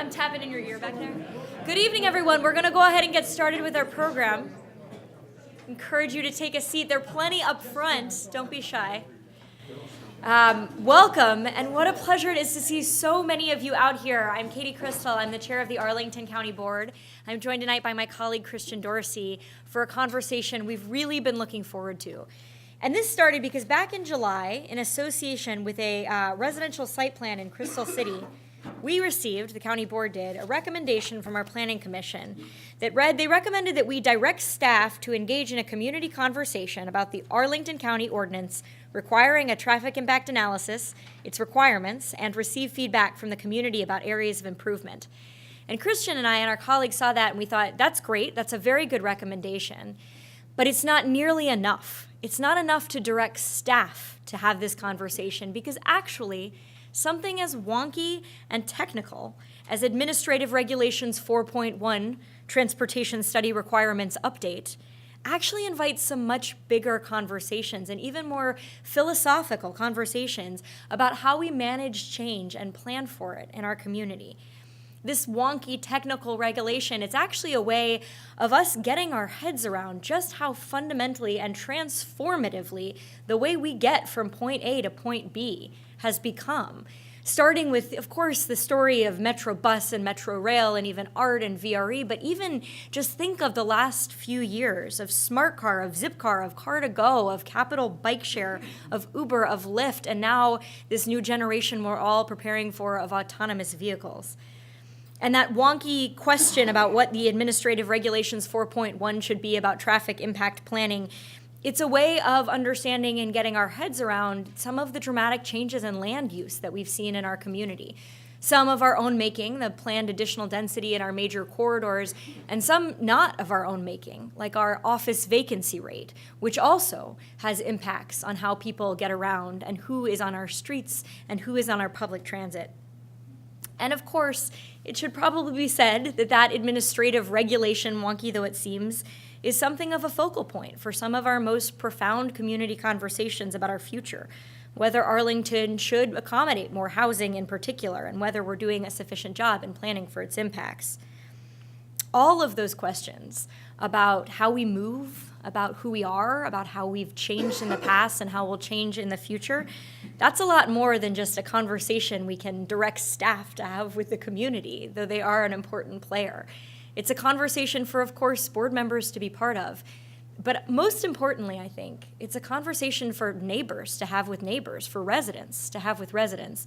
I'm tapping in your ear back there. Good evening, everyone. We're going to go ahead and get started with our program. Encourage you to take a seat. There are plenty up front. Don't be shy. Welcome, and what a pleasure it is to see so many of you out here. I'm Katie Crystal. I'm the chair of the Arlington County Board. I'm joined tonight by my colleague Christian Dorsey for a conversation we've really been looking forward to. And this started because back in July, in association with a residential site plan in Crystal City, we received, the county board did, a recommendation from our planning commission that read, they recommended that we direct staff to engage in a community conversation about the Arlington County ordinance requiring a traffic impact analysis, its requirements, and receive feedback from the community about areas of improvement. And Christian and I and our colleagues saw that and we thought, that's great, that's a very good recommendation, but it's not nearly enough. It's not enough to direct staff to have this conversation because actually, something as wonky and technical as Administrative Regulations 4.1 Transportation Study Requirements Update actually invites some much bigger conversations and even more philosophical conversations about how we manage change and plan for it in our community. This wonky technical regulation, it's actually a way of us getting our heads around just how fundamentally and transformatively the way we get from point A to point B has become. Starting with, of course, the story of Metro Bus and Metro Rail and even ART and VRE, but even just think of the last few years of Smart Car, of Zipcar, of Car2Go, of Capital Bike Share, of Uber, of Lyft, and now this new generation we're all preparing for of autonomous vehicles. And that wonky question about what the Administrative Regulations 4.1 should be about traffic impact planning, it's a way of understanding and getting our heads around some of the dramatic changes in land use that we've seen in our community. Some of our own making, the planned additional density in our major corridors, and some not of our own making, like our office vacancy rate, which also has impacts on how people get around and who is on our streets and who is on our public transit. And of course, it should probably be said that that administrative regulation, wonky though it seems, is something of a focal point for some of our most profound community conversations about our future, whether Arlington should accommodate more housing in particular, and whether we're doing a sufficient job in planning for its impacts. All of those questions about how we move, about who we are, about how we've changed in the past and how we'll change in the future, that's a lot more than just a conversation we can direct staff to have with the community, though they are an important player. It's a conversation for, of course, board members to be part of. But most importantly, I think, it's a conversation for neighbors to have with neighbors, for residents to have with residents.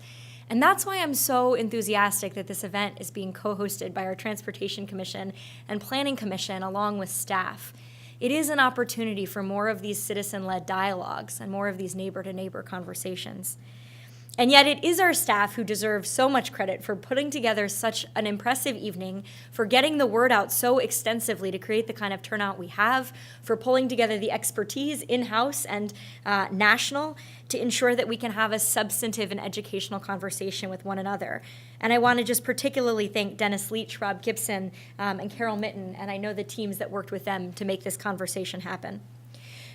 And that's why I'm so enthusiastic that this event is being co-hosted by our Transportation Commission and Planning Commission along with staff. It is an opportunity for more of these citizen-led dialogues and more of these neighbor-to-neighbor conversations. And yet it is our staff who deserve so much credit for putting together such an impressive evening, for getting the word out so extensively to create the kind of turnout we have, for pulling together the expertise in-house and national to ensure that we can have a substantive and educational conversation with one another. And I want to just particularly thank Dennis Leach, Rob Gibson, and Carol Mitten, and I know the teams that worked with them to make this conversation happen.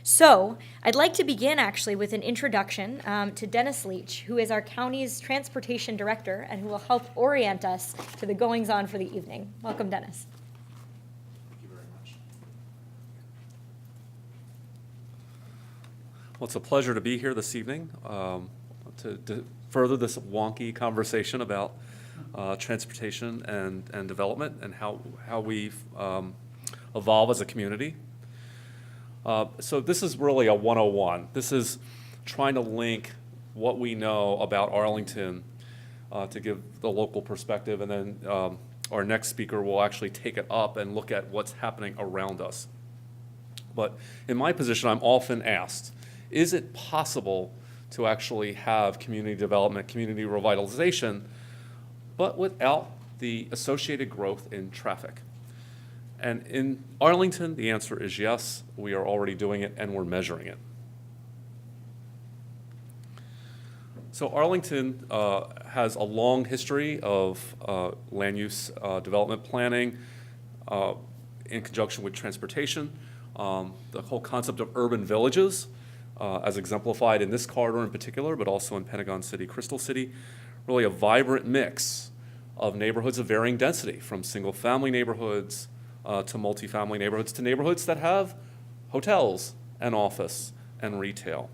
So I'd like to begin actually with an introduction to Dennis Leach, who is our county's transportation director and who will help orient us to the goings-on for the evening. Welcome, Dennis. Thank you very much. Well, it's a pleasure to be here this evening to further this wonky conversation about transportation and development and how we evolve as a community. So this is really a 101. This is trying to link what we know about Arlington to give the local perspective, and then our next speaker will actually take it up and look at what's happening around us. But in my position, I'm often asked, is it possible to actually have community development, community revitalization, but without the associated growth in traffic? And in Arlington, the answer is yes. We are already doing it, and we're measuring it. So Arlington has a long history of land use development planning in conjunction with transportation. The whole concept of urban villages, as exemplified in this corridor in particular, but also in Pentagon City, Crystal City, really a vibrant mix of neighborhoods of varying density, from single-family neighborhoods to multifamily neighborhoods to neighborhoods that have hotels and office and retail.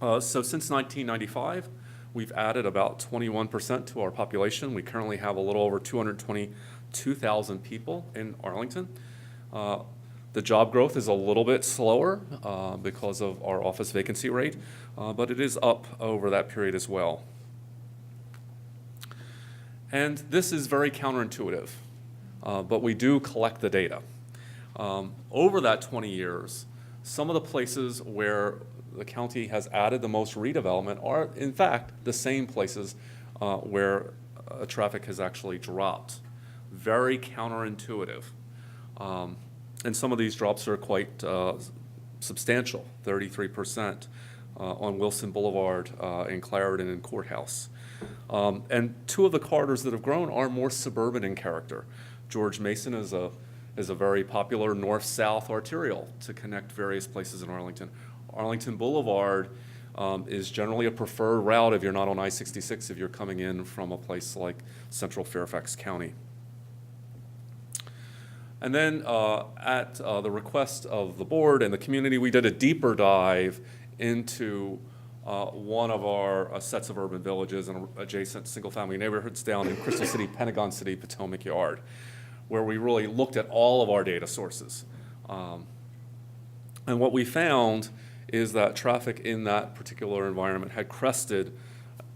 So since 1995, we've added about 21% to our population. We currently have a little over 222,000 people in Arlington. The job growth is a little bit slower because of our office vacancy rate, but it is up over that period as well. And this is very counterintuitive, but we do collect the data. Over that 20 years, some of the places where the county has added the most redevelopment are, in fact, the same places where traffic has actually dropped. Very counterintuitive. And some of these drops are quite substantial, 33% on Wilson Boulevard in Clarendon and Courthouse. And two of the corridors that have grown are more suburban in character. George Mason is a very popular north-south arterial to connect various places in Arlington. Arlington Boulevard is generally a preferred route if you're not on I-66, if you're coming in from a place like Central Fairfax County. And then at the request of the board and the community, we did a deeper dive into one of our sets of urban villages and adjacent single-family neighborhoods down in Crystal City, Pentagon City, Potomac Yard, where we really looked at all of our data sources. And what we found is that traffic in that particular environment had crested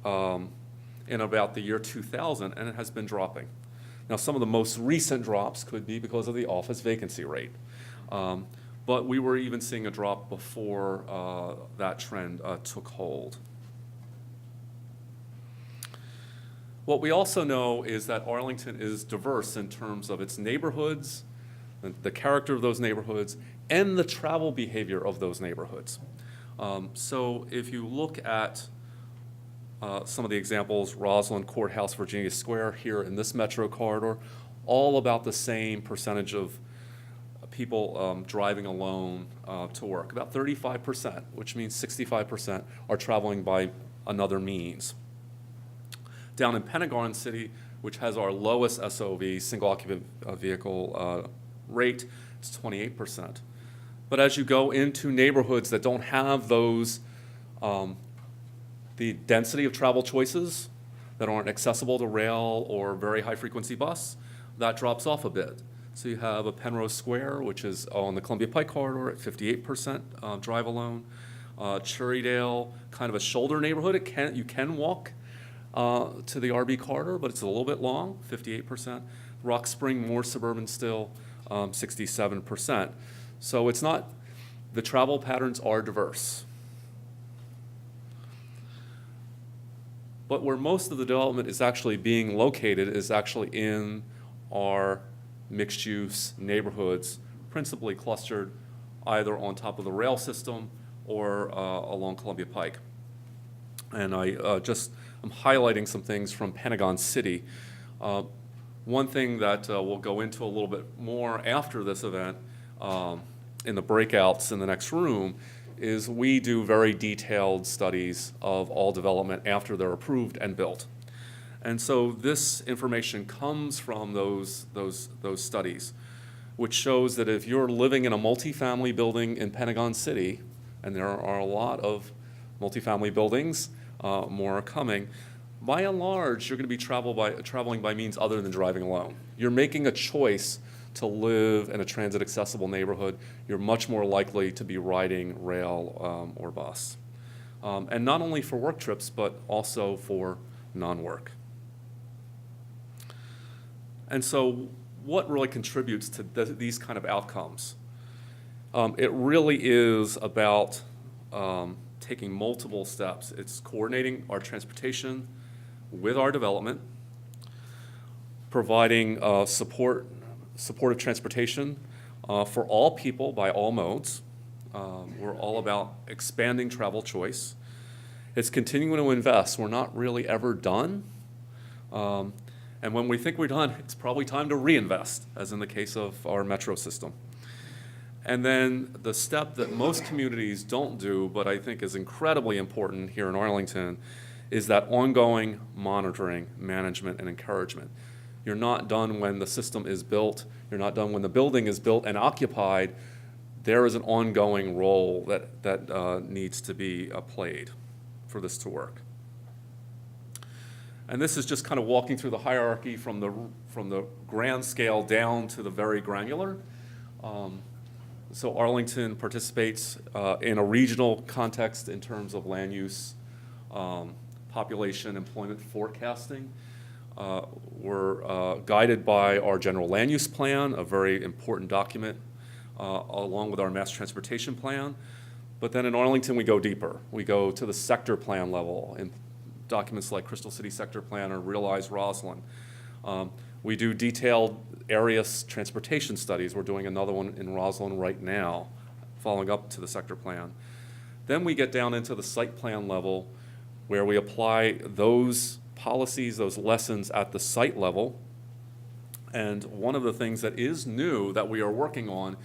in about the year 2000, and it has been dropping. Now, some of the most recent drops could be because of the office vacancy rate. But we were even seeing a drop before that trend took hold. What we also know is that Arlington is diverse in terms of its neighborhoods, the character of those neighborhoods, and the travel behavior of those neighborhoods. So if you look at some of the examples, Roslyn, Courthouse, Virginia Square here in this metro corridor, all about the same percentage of people driving alone to work, about 35%, which means 65% are traveling by another means. Down in Pentagon City, which has our lowest SOV, single occupant vehicle rate, it's 28%. But as you go into neighborhoods that don't have those, the density of travel choices that aren't accessible to rail or very high frequency bus, that drops off a bit. So you have a Penrose Square, which is on the Columbia Pike corridor at 58% drive alone. Cherrydale, kind of a shoulder neighborhood. You can walk to the RB corridor, but it's a little bit long, 58%. Rock Spring, more suburban still, 67%. So it's not, the travel patterns are diverse. But where most of the development is actually being located is actually in our mixed-use neighborhoods, principally clustered either on top of the rail system or along Columbia Pike. And I'm highlighting some things from Pentagon City. One thing that we'll go into a little bit more after this event in the breakouts in the next room is we do very detailed studies of all development after they're approved and built. And so this information comes from those studies, which shows that if you're living in a multifamily building in Pentagon City, and there are a lot of multifamily buildings, more are coming, by and large, you're going to be traveling by means other than driving alone. You're making a choice to live in a transit-accessible neighborhood. You're much more likely to be riding rail or bus. And not only for work trips, but also for non-work. And so what really contributes to these kind of outcomes? It really is about taking multiple steps. It's coordinating our transportation with our development, providing supportive transportation for all people by all modes. We're all about expanding travel choice. It's continuing to invest. We're not really ever done. And when we think we're done, it's probably time to reinvest, as in the case of our metro system. And then the step that most communities don't do, but I think is incredibly important here in Arlington, is that ongoing monitoring, management, and encouragement. You're not done when the system is built. You're not done when the building is built and occupied. There is an ongoing role that needs to be played for this to work. And this is just kind of walking through the hierarchy from the grand scale down to the very granular. So Arlington participates in a regional context in terms of land use, population, employment forecasting. We're guided by our general land use plan, a very important document, along with our mass transportation plan. But then in Arlington, we go deeper. We go to the sector plan level in documents like Crystal City Sector Plan or Realize Roslyn. We do detailed area transportation studies. We're doing another one in Roslyn right now, following up to the sector plan. Then we get down into the site plan level where we apply those policies, those lessons at the site level. And one of the things that is new that we are working on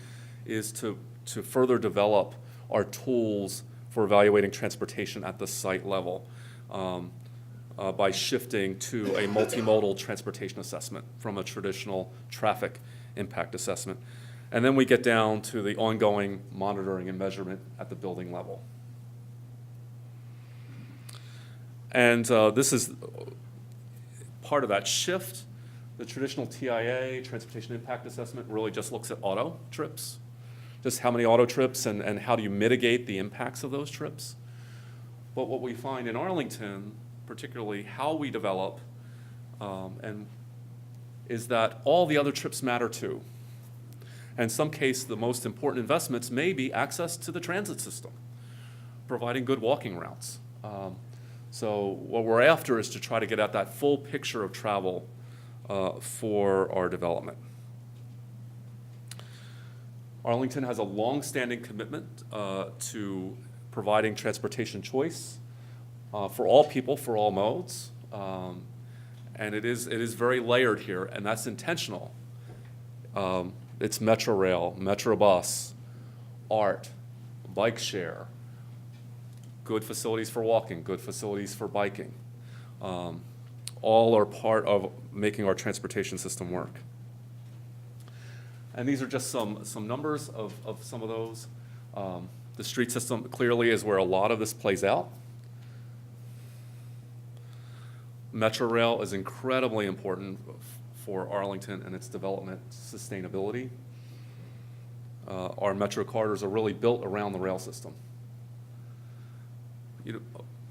is to further develop our tools for evaluating transportation at the site level by shifting to a multimodal transportation assessment from a traditional traffic impact assessment. And then we get down to the ongoing monitoring and measurement at the building level. And this is part of that shift. The traditional TIA, Transportation Impact Assessment, really just looks at auto trips, just how many auto trips and how do you mitigate the impacts of those trips. But what we find in Arlington, particularly how we develop, and is that all the other trips matter too. And in some cases, the most important investments may be access to the transit system, providing good walking routes. So what we're after is to try to get at that full picture of travel for our development. Arlington has a long-standing commitment to providing transportation choice for all people, for all modes. And it is very layered here, and that's intentional. It's Metro Rail, Metro Bus, ART, bike share, good facilities for walking, good facilities for biking. All are part of making our transportation system work. And these are just some numbers of some of those. The street system clearly is where a lot of this plays out. Metro Rail is incredibly important for Arlington and its development sustainability. Our metro corridors are really built around the rail system.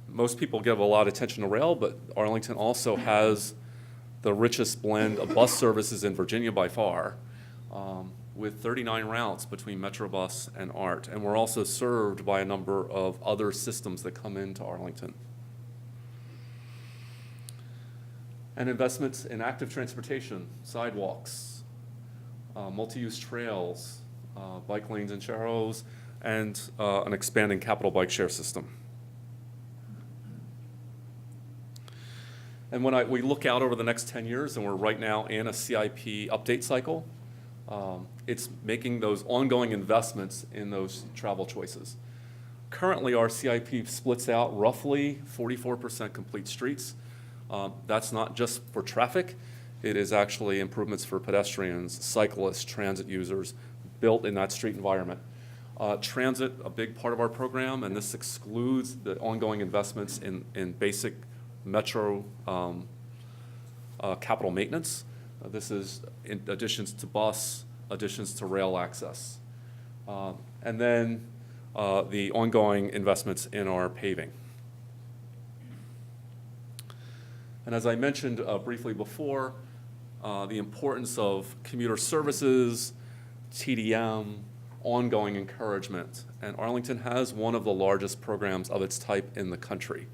Most people give a lot of attention to rail, but Arlington also has the richest blend of bus services in Virginia by far, with 39 routes between Metrobus and ART. And we're also served by a number of other systems that come into Arlington. And investments in active transportation, sidewalks, multi-use trails, bike lanes and sharrows, and an expanding capital bike share system. And when we look out over the next 10 years, and we're right now in a CIP update cycle, it's making those ongoing investments in those travel choices. Currently, our CIP splits out roughly 44% complete streets. That's not just for traffic. It is actually improvements for pedestrians, cyclists, transit users, built in that street environment. Transit, a big part of our program, and this excludes the ongoing investments in basic metro capital maintenance. This is in additions to bus, additions to rail access. And then the ongoing investments in our paving. And as I mentioned briefly before, the importance of commuter services, TDM, ongoing encouragement. And Arlington has one of the largest programs of its type in the country.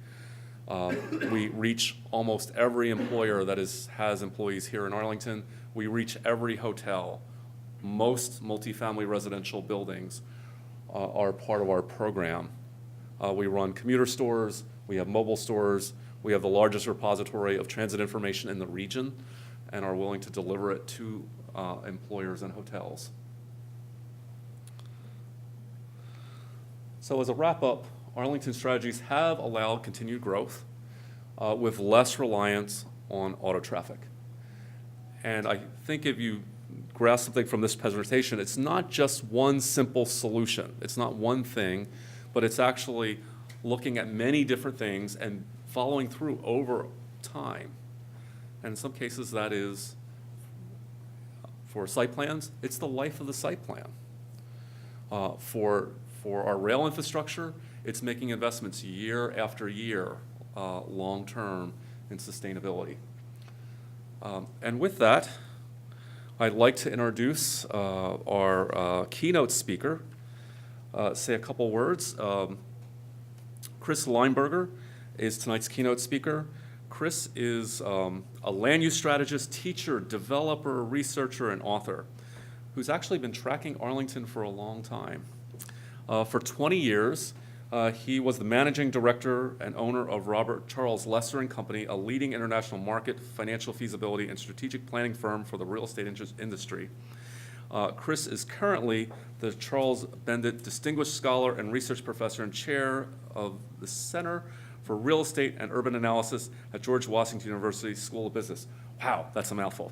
We reach almost every employer that has employees here in Arlington. We reach every hotel. Most multifamily residential buildings are part of our program. We run commuter stores. We have mobile stores. We have the largest repository of transit information in the region and are willing to deliver it to employers and hotels. So as a wrap-up, Arlington strategies have allowed continued growth. with less reliance on auto traffic. And I think if you grasp something from this presentation, it's not just one simple solution. It's not one thing, but it's actually looking at many different things and following through over time. And in some cases that is, for site plans, it's the life of the site plan. For our rail infrastructure, it's making investments year after year, long-term in sustainability. And with that, I'd like to introduce our keynote speaker, say a couple words. Chris Leinberger is tonight's keynote speaker. Chris is a land use strategist, teacher, developer, researcher, and author who's actually been tracking Arlington for a long time. For 20 years, he was the managing director and owner of Robert Charles Lesser and Company, a leading international market, financial feasibility, and strategic planning firm for the real estate industry. Chris is currently the Charles Bendit Distinguished Scholar and Research Professor and Chair of the Center for Real Estate and Urban Analysis at George Washington University School of Business. Wow, that's a mouthful.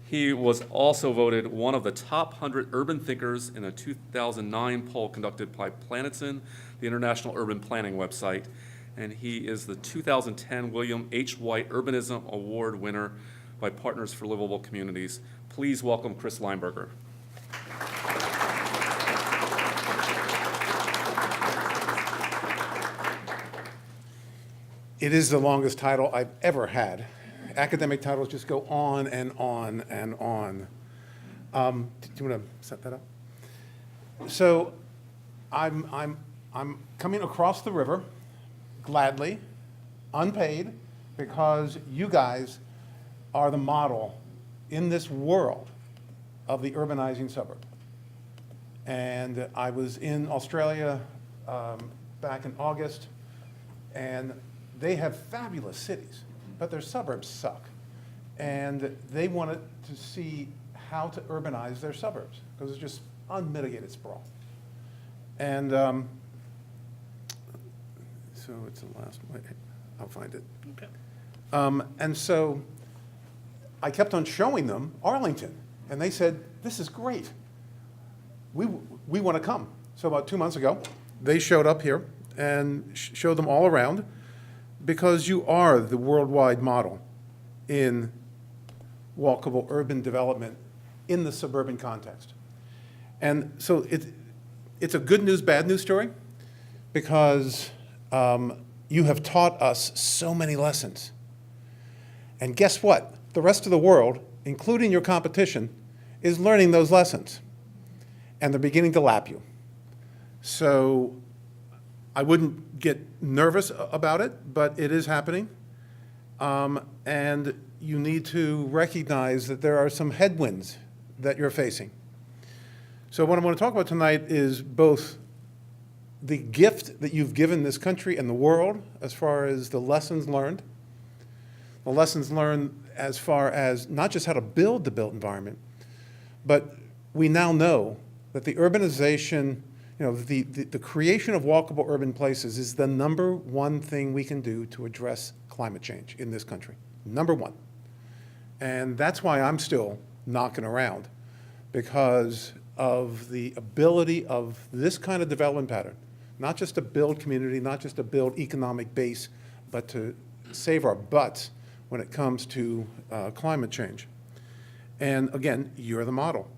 He was also voted one of the top 100 urban thinkers in a 2009 poll conducted by Planetson, the international urban planning website, and he is the 2010 William H. White Urbanism Award winner by Partners for Livable Communities. Please welcome Chris Leinberger. It is the longest title I've ever had. Academic titles just go on and on and on. Do you want to set that up? So I'm coming across the river, gladly, unpaid, because you guys are the model in this world of the urbanizing suburb. And I was in Australia back in August, and they have fabulous cities, but their suburbs suck. And they wanted to see how to urbanize their suburbs, because it's just unmitigated sprawl. And so it's the last, I'll find it. Okay. And so I kept on showing them Arlington, and they said, this is great. We want to come. So about 2 months ago, they showed up here and showed them all around, because you are the worldwide model in walkable urban development in the suburban context. And so it's a good news, bad news story, because you have taught us so many lessons. And guess what? The rest of the world, including your competition, is learning those lessons. And they're beginning to lap you. So I wouldn't get nervous about it, but it is happening. And you need to recognize that there are some headwinds that you're facing. So what I want to talk about tonight is both the gift that you've given this country and the world as far as the lessons learned as far as not just how to build the built environment, but we now know that the urbanization, the creation of walkable urban places is the #1 thing we can do to address climate change in this country. #1. And that's why I'm still knocking around, because of the ability of this kind of development pattern, not just to build community, not just to build economic base, but to save our butts when it comes to climate change. And again, you're the model.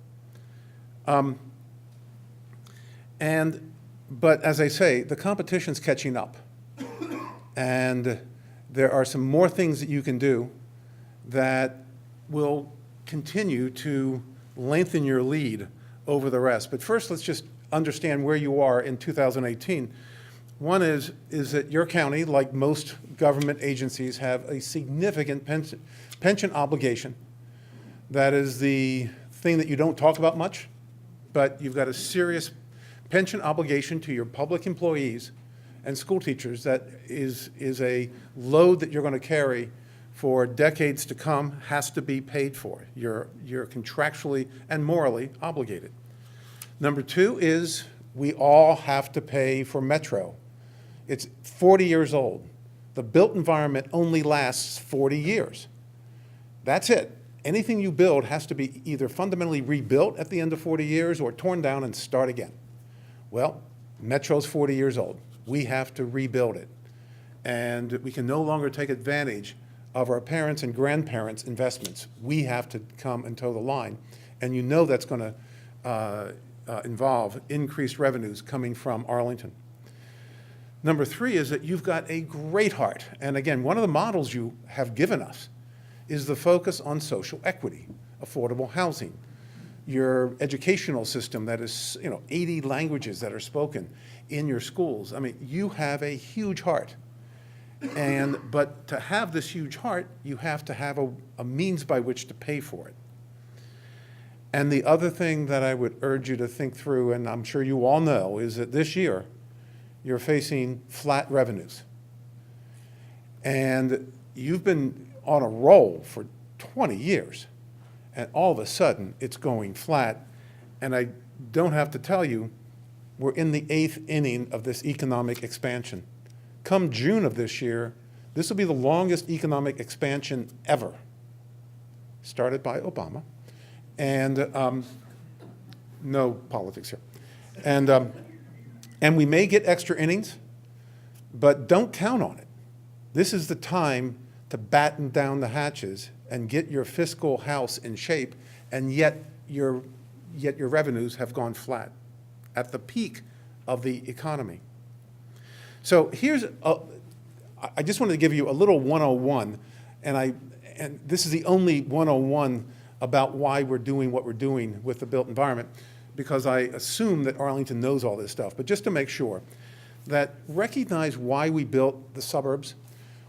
But as I say, the competition's catching up. And there are some more things that you can do that will continue to lengthen your lead over the rest. But first, let's just understand where you are in 2018. One is that your county, like most government agencies, have a significant pension obligation. That is the thing that you don't talk about much, but you've got a serious pension obligation to your public employees and school teachers that is a load that you're going to carry for decades to come, has to be paid for. You're contractually and morally obligated. #2 is we all have to pay for Metro. It's 40 years old. The built environment only lasts 40 years. That's it. Anything you build has to be either fundamentally rebuilt at the end of 40 years or torn down and start again. Well, Metro's 40 years old. We have to rebuild it. And we can no longer take advantage of our parents' and grandparents' investments. We have to come and toe the line. And you know that's going to involve increased revenues coming from Arlington. Number 3 is that you've got a great heart. And again, one of the models you have given us is the focus on social equity, affordable housing, your educational system that is, 80 languages that are spoken in your schools. I mean, you have a huge heart. But to have this huge heart, you have to have a means by which to pay for it. And the other thing that I would urge you to think through, and I'm sure you all know, is that this year you're facing flat revenues. And you've been on a roll for 20 years, and all of a sudden it's going flat. And I don't have to tell you, we're in the 8th inning of this economic expansion. Come June of this year, this will be the longest economic expansion ever, started by Obama. And no politics here. And we may get extra innings, but don't count on it. This is the time to batten down the hatches and get your fiscal house in shape, and yet your revenues have gone flat at the peak of the economy. So I just wanted to give you a little 101, and this is the only 101 about why we're doing what we're doing with the built environment, because I assume that Arlington knows all this stuff. But just to make sure that recognize why we built the suburbs.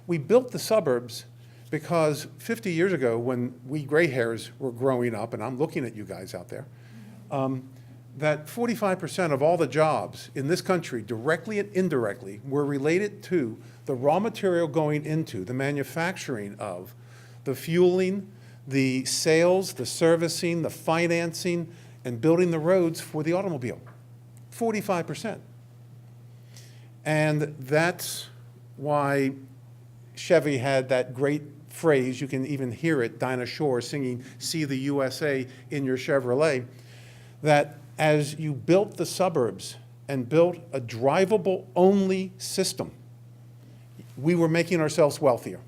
We built the suburbs because 50 years ago, when we gray hairs were growing up, and I'm looking at you guys out there, that 45% of all the jobs in this country, directly and indirectly, were related to the raw material going into the manufacturing of the fueling, the sales, the servicing, the financing, and building the roads for the automobile. 45%. And that's why Chevy had that great phrase, you can even hear it, Dinah Shore singing "See the USA" in your Chevrolet, that as you built the suburbs and built a drivable only system, we were making ourselves wealthier.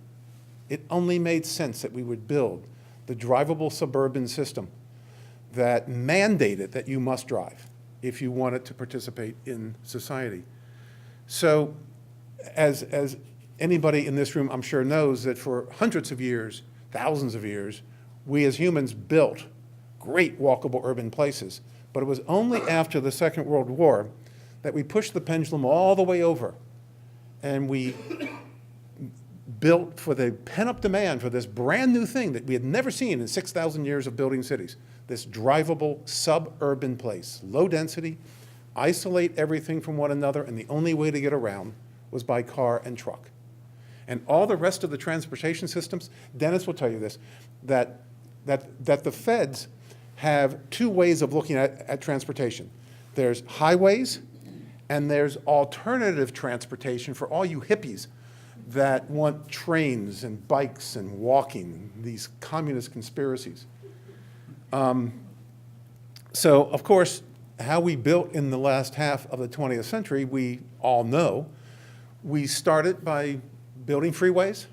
It only made sense that we would build the drivable suburban system that mandated that you must drive if you wanted to participate in society. So as anybody in this room I'm sure knows, that for hundreds of years, thousands of years, we as humans built great walkable urban places. But it was only after the Second World War that we pushed the pendulum all the way over, and we built for the pent-up demand for this brand new thing that we had never seen in 6,000 years of building cities, this drivable suburban place, low density, isolate everything from one another, and the only way to get around was by car and truck. And all the rest of the transportation systems, Dennis will tell you this, that the feds have two ways of looking at transportation. There's highways, and there's alternative transportation for all you hippies that want trains and bikes and walking, these communist conspiracies. So, of course, how we built in the last half of the 20th century, we all know. We started by building freeways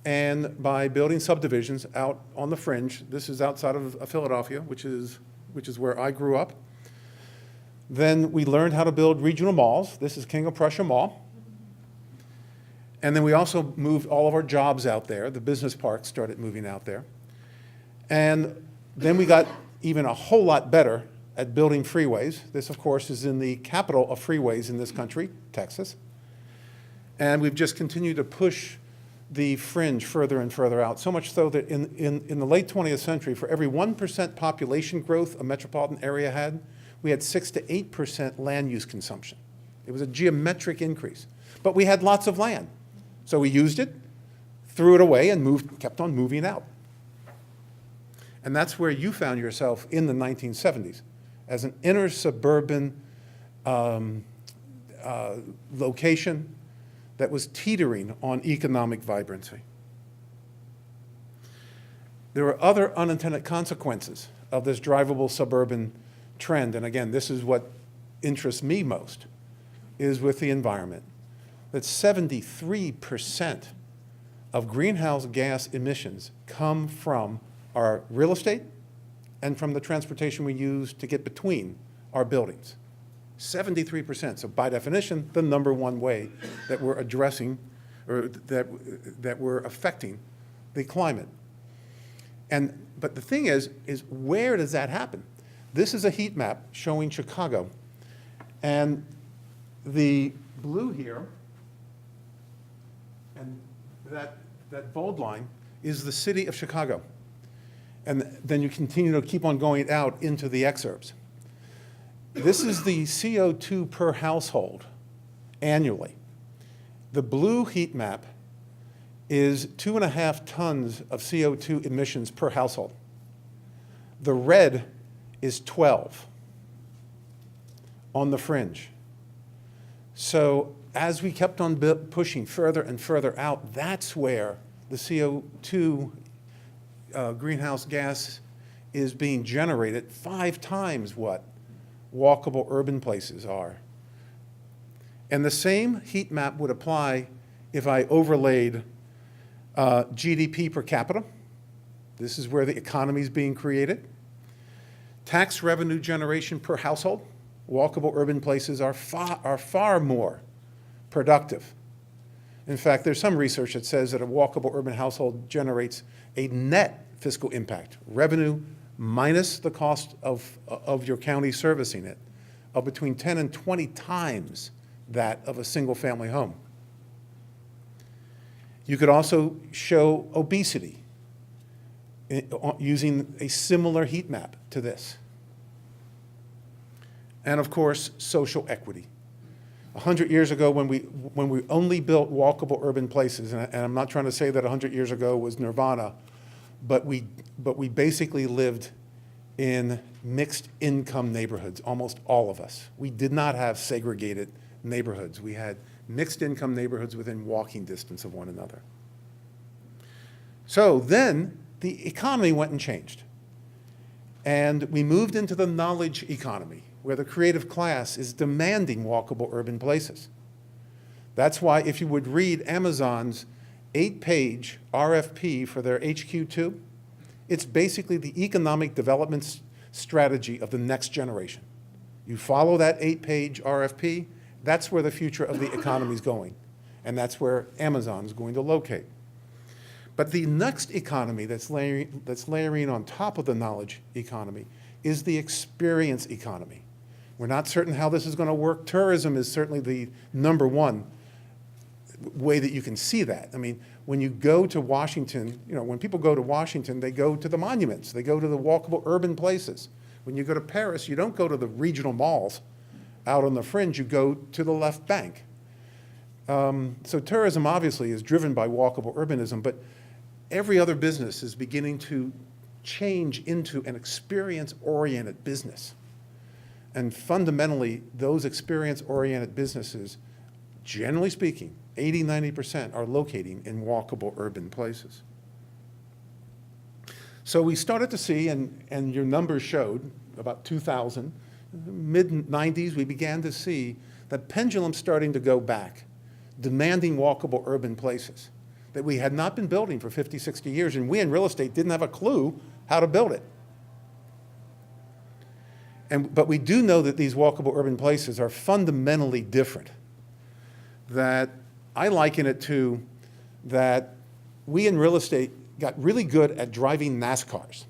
and by building subdivisions out on the fringe. This is outside of Philadelphia, which is where I grew up. Then we learned how to build regional malls. This is King of Prussia Mall. And then we also moved all of our jobs out there. The business parks started moving out there. And then we got even a whole lot better at building freeways. This, of course, is in the capital of freeways in this country, Texas. And we've just continued to push the fringe further and further out, so much so that in the late 20th century, for every 1% population growth a metropolitan area had, we had 6 to 8% land use consumption. It was a geometric increase. But we had lots of land. So we used it, threw it away, and kept on moving out. And that's where you found yourself in the 1970s, as an inner suburban location that was teetering on economic vibrancy. There were other unintended consequences of this drivable suburban trend, and again, this is what interests me most, is with the environment, that 73% of greenhouse gas emissions come from our real estate and from the transportation we use to get between our buildings. 73%. So by definition, the number one way that we're addressing or that we're affecting the climate. But the thing is where does that happen? This is a heat map showing Chicago. And the blue here, and that bold line is the city of Chicago. And then you continue to keep on going out into the exurbs. This is the CO2 per household annually. The blue heat map is 2.5 tons of CO2 emissions per household. The red is 12 on the fringe. So as we kept on pushing further and further out, that's where the CO2 greenhouse gas is being generated 5 times what walkable urban places are. And the same heat map would apply if I overlaid GDP per capita. This is where the economy is being created. Tax revenue generation per household. Walkable urban places are far more productive. In fact, there's some research that says that a walkable urban household generates a net fiscal impact, revenue minus the cost of your county servicing it, of between 10 and 20 times that of a single family home. You could also show obesity using a similar heat map to this. And of course, social equity. 100 years ago when we only built walkable urban places, and I'm not trying to say that 100 years ago was nirvana, but we basically lived in mixed income neighborhoods, almost all of us. We did not have segregated neighborhoods. We had mixed income neighborhoods within walking distance of one another. So then the economy went and changed. And we moved into the knowledge economy, where the creative class is demanding walkable urban places. That's why if you would read Amazon's 8-page RFP for their HQ2, it's basically the economic development strategy of the next generation. You follow that 8-page RFP, that's where the future of the economy is going. And that's where Amazon is going to locate. But the next economy that's layering on top of the knowledge economy is the experience economy. We're not certain how this is going to work. Tourism is certainly the number one way that you can see that. I mean, when you go to Washington, when people go to Washington, they go to the monuments. They go to the walkable urban places. When you go to Paris, you don't go to the regional malls out on the fringe. You go to the left bank. So tourism obviously is driven by walkable urbanism, but every other business is beginning to change into an experience-oriented business. And fundamentally, those experience-oriented businesses, generally speaking, 80–90% are locating in walkable urban places. So we started to see, and your numbers showed, about 2000, mid-90s, we began to see that pendulum starting to go back, demanding walkable urban places that we had not been building for 50, 60 years, and we in real estate didn't have a clue how to build it. But we do know that these walkable urban places are fundamentally different. That I liken it to that we in real estate got really good at driving NASCARs.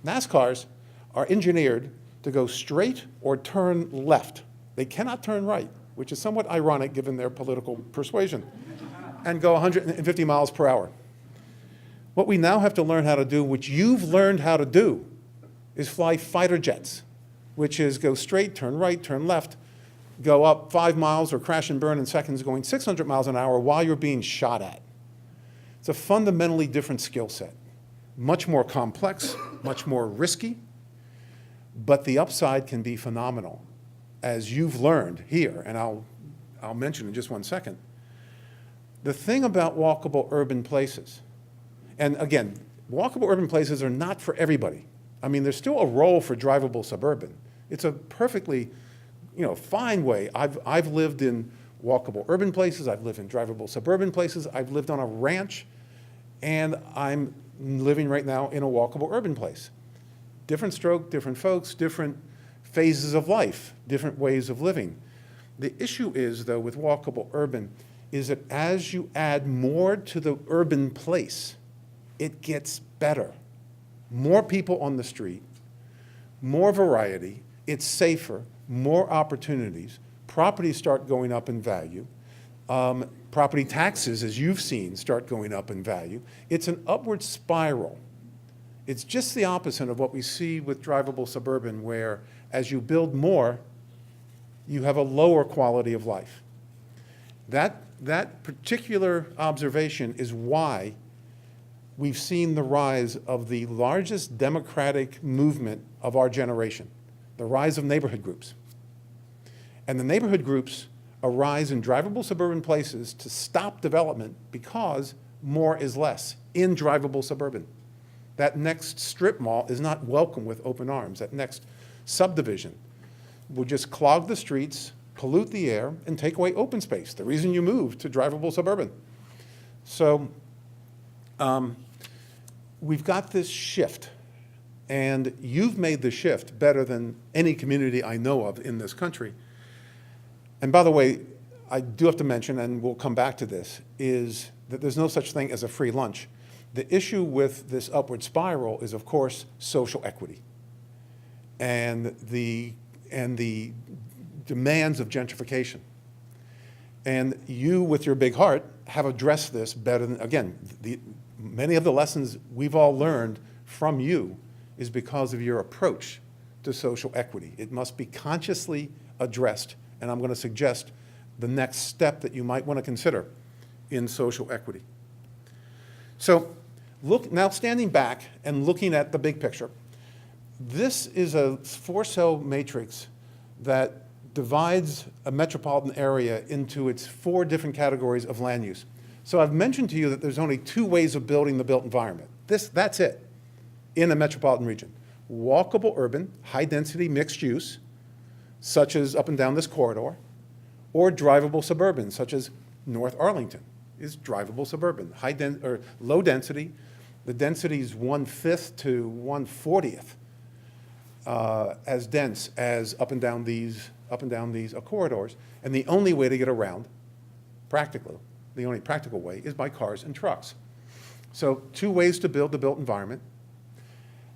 NASCARs are engineered to go straight or turn left. They cannot turn right, which is somewhat ironic given their political persuasion, and go 150 miles per hour. What we now have to learn how to do, which you've learned how to do, is fly fighter jets, which is go straight, turn right, turn left, go up 5 miles or crash and burn in seconds going 600 miles an hour while you're being shot at. It's a fundamentally different skill set. Much more complex, much more risky, but the upside can be phenomenal. As you've learned here, and I'll mention in just one second, The thing about walkable urban places, and again, walkable urban places are not for everybody. I mean, there's still a role for drivable suburban. It's a perfectly, fine way. I've lived in walkable urban places. I've lived in drivable suburban places. I've lived on a ranch, and I'm living right now in a walkable urban place. Different stroke, different folks, different phases of life, different ways of living. The issue is, though, with walkable urban, is that as you add more to the urban place, it gets better. More people on the street, more variety, it's safer, more opportunities, properties start going up in value, property taxes, as you've seen, start going up in value. It's an upward spiral. It's just the opposite of what we see with drivable suburban, where as you build more, you have a lower quality of life. That particular observation is why we've seen the rise of the largest democratic movement of our generation, the rise of neighborhood groups. And the neighborhood groups arise in drivable suburban places to stop development because more is less in drivable suburban. That next strip mall is not welcome with open arms. That next subdivision will just clog the streets, pollute the air, and take away open space, the reason you moved to drivable suburban. So we've got this shift, and you've made the shift better than any community I know of in this country. And by the way, I do have to mention, and we'll come back to this, is that there's no such thing as a free lunch. The issue with this upward spiral is, of course, social equity and the demands of gentrification. And you, with your big heart, have addressed this better than, again, many of the lessons we've all learned from you is because of your approach to social equity. It must be consciously addressed, and I'm going to suggest the next step that you might want to consider in social equity. So now standing back and looking at the big picture, this is a 4-cell matrix that divides a metropolitan area into its 4 different categories of land use. So I've mentioned to you that there's only 2 ways of building the built environment. That's it in a metropolitan region. Walkable urban, high-density mixed use, such as up and down this corridor, or drivable suburban, such as North Arlington is drivable suburban. Low density, the density is 1/5 to 1/40th as dense as up and down these corridors. And the only way to get around, the only practical way, is by cars and trucks. So 2 ways to build the built environment.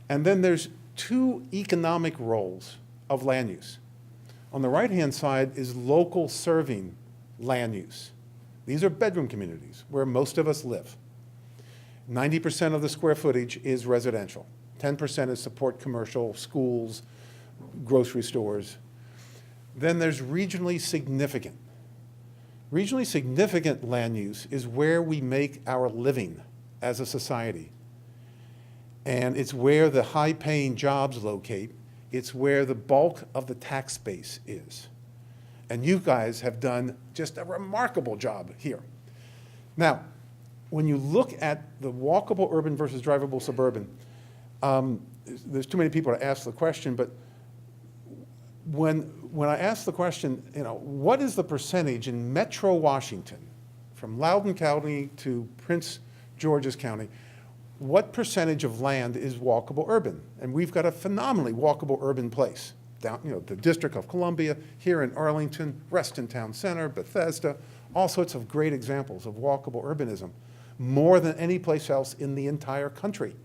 And then there's 2 economic roles of land use. On the right-hand side is local serving land use. These are bedroom communities where most of us live. 90% of the square footage is residential. 10% is support commercial, schools, grocery stores. Then there's regionally significant. Regionally significant land use is where we make our living as a society. And it's where the high-paying jobs locate. It's where the bulk of the tax base is. And you guys have done just a remarkable job here. Now, when you look at the walkable urban versus drivable suburban, there's too many people to ask the question, but when I ask the question, what is the percentage in Metro Washington, from Loudoun County to Prince George's County, what percentage of land is walkable urban? And we've got a phenomenally walkable urban place. Down, the District of Columbia, here in Arlington, Reston Town Center, Bethesda, all sorts of great examples of walkable urbanism, more than any place else in the entire country.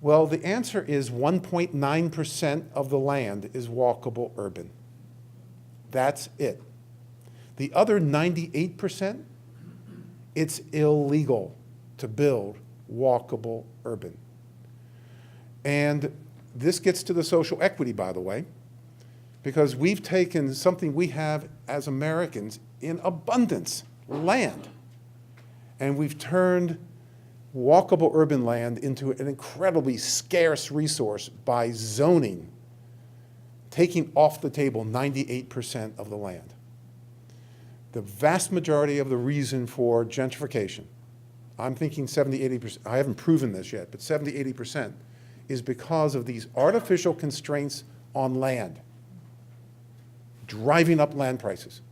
Well, the answer is 1.9% of the land is walkable urban. That's it. The other 98%, it's illegal to build walkable urban. And this gets to the social equity, by the way, because we've taken something we have as Americans in abundance, land, and we've turned walkable urban land into an incredibly scarce resource by zoning, taking off the table 98% of the land. the vast majority of the reason for gentrification, I'm thinking 70, 80%, I haven't proven this yet, but 70, 80% is because of these artificial constraints on land, driving up land prices.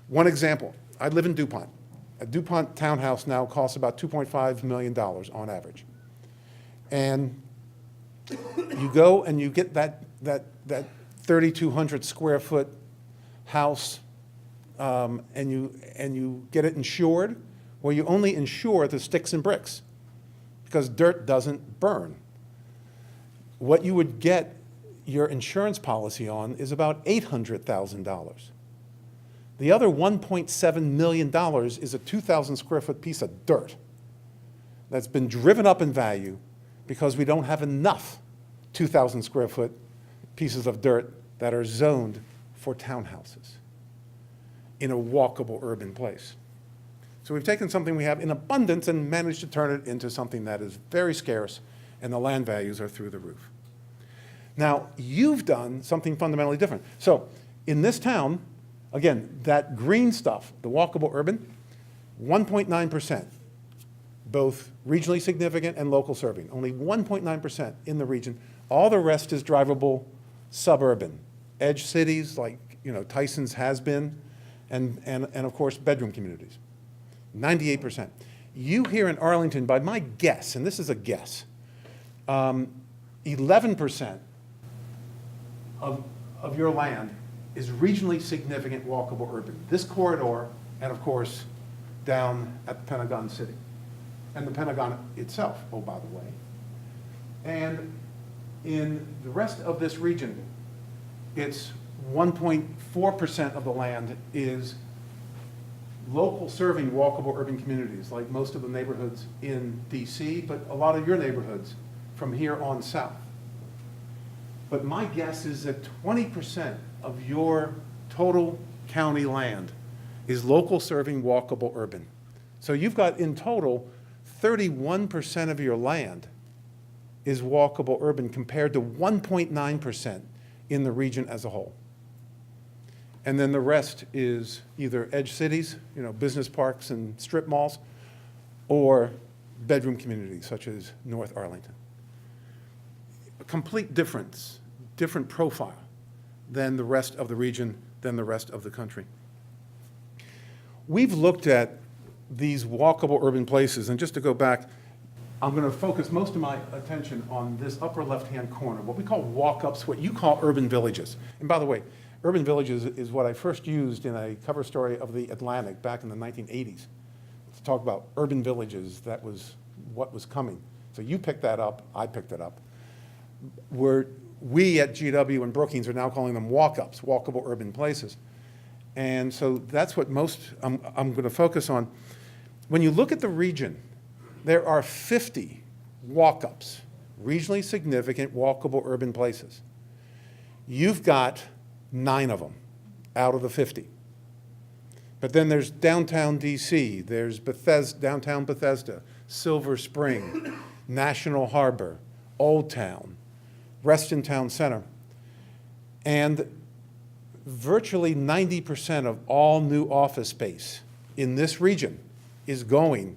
One example, I live in DuPont. A DuPont townhouse now costs about $2.5 million on average. And you go and you get that 3,200 square foot house, and you get it insured. Well, you only insure the sticks and bricks because dirt doesn't burn. What you would get your insurance policy on is about $800,000. The other $1.7 million is a 2,000 square foot piece of dirt that's been driven up in value because we don't have enough 2,000 square foot pieces of dirt that are zoned for townhouses in a walkable urban place. So we've taken something we have in abundance and managed to turn it into something that is very scarce, and the land values are through the roof. Now, you've done something fundamentally different. So in this town, again, that green stuff, the walkable urban, 1.9%, both regionally significant and local serving, only 1.9% in the region. All the rest is drivable suburban, edge cities like Tyson's has been, and of course bedroom communities, 98%. You here in Arlington, by my guess, and this is a guess, 11% of your land is regionally significant walkable urban. This corridor, and of course, down at the Pentagon City, and the Pentagon itself, oh, by the way. And in the rest of this region, it's 1.4% of the land is local serving walkable urban communities, like most of the neighborhoods in DC, but a lot of your neighborhoods from here on south. But my guess is that 20% of your total county land is local serving walkable urban. So you've got in total 31% of your land is walkable urban compared to 1.9% in the region as a whole. And then the rest is either edge cities, business parks and strip malls, or bedroom communities such as North Arlington. A complete difference, different profile than the rest of the region, than the rest of the country. We've looked at these walkable urban places, and just to go back, I'm going to focus most of my attention on this upper left-hand corner, what we call walk-ups, what you call urban villages. And by the way, urban villages is what I first used in a cover story of the Atlantic back in the 1980s to talk about urban villages. That was what was coming. So you picked that up, I picked it up. We at GW and Brookings are now calling them walk-ups, walkable urban places. And so that's what I'm going to focus on. When you look at the region, there are 50 walk-ups, regionally significant walkable urban places. You've got 9 of them out of the 50. But then there's downtown DC, there's Bethesda, downtown Bethesda, Silver Spring, National Harbor, Old Town, Reston Town Center. And virtually 90% of all new office space in this region is going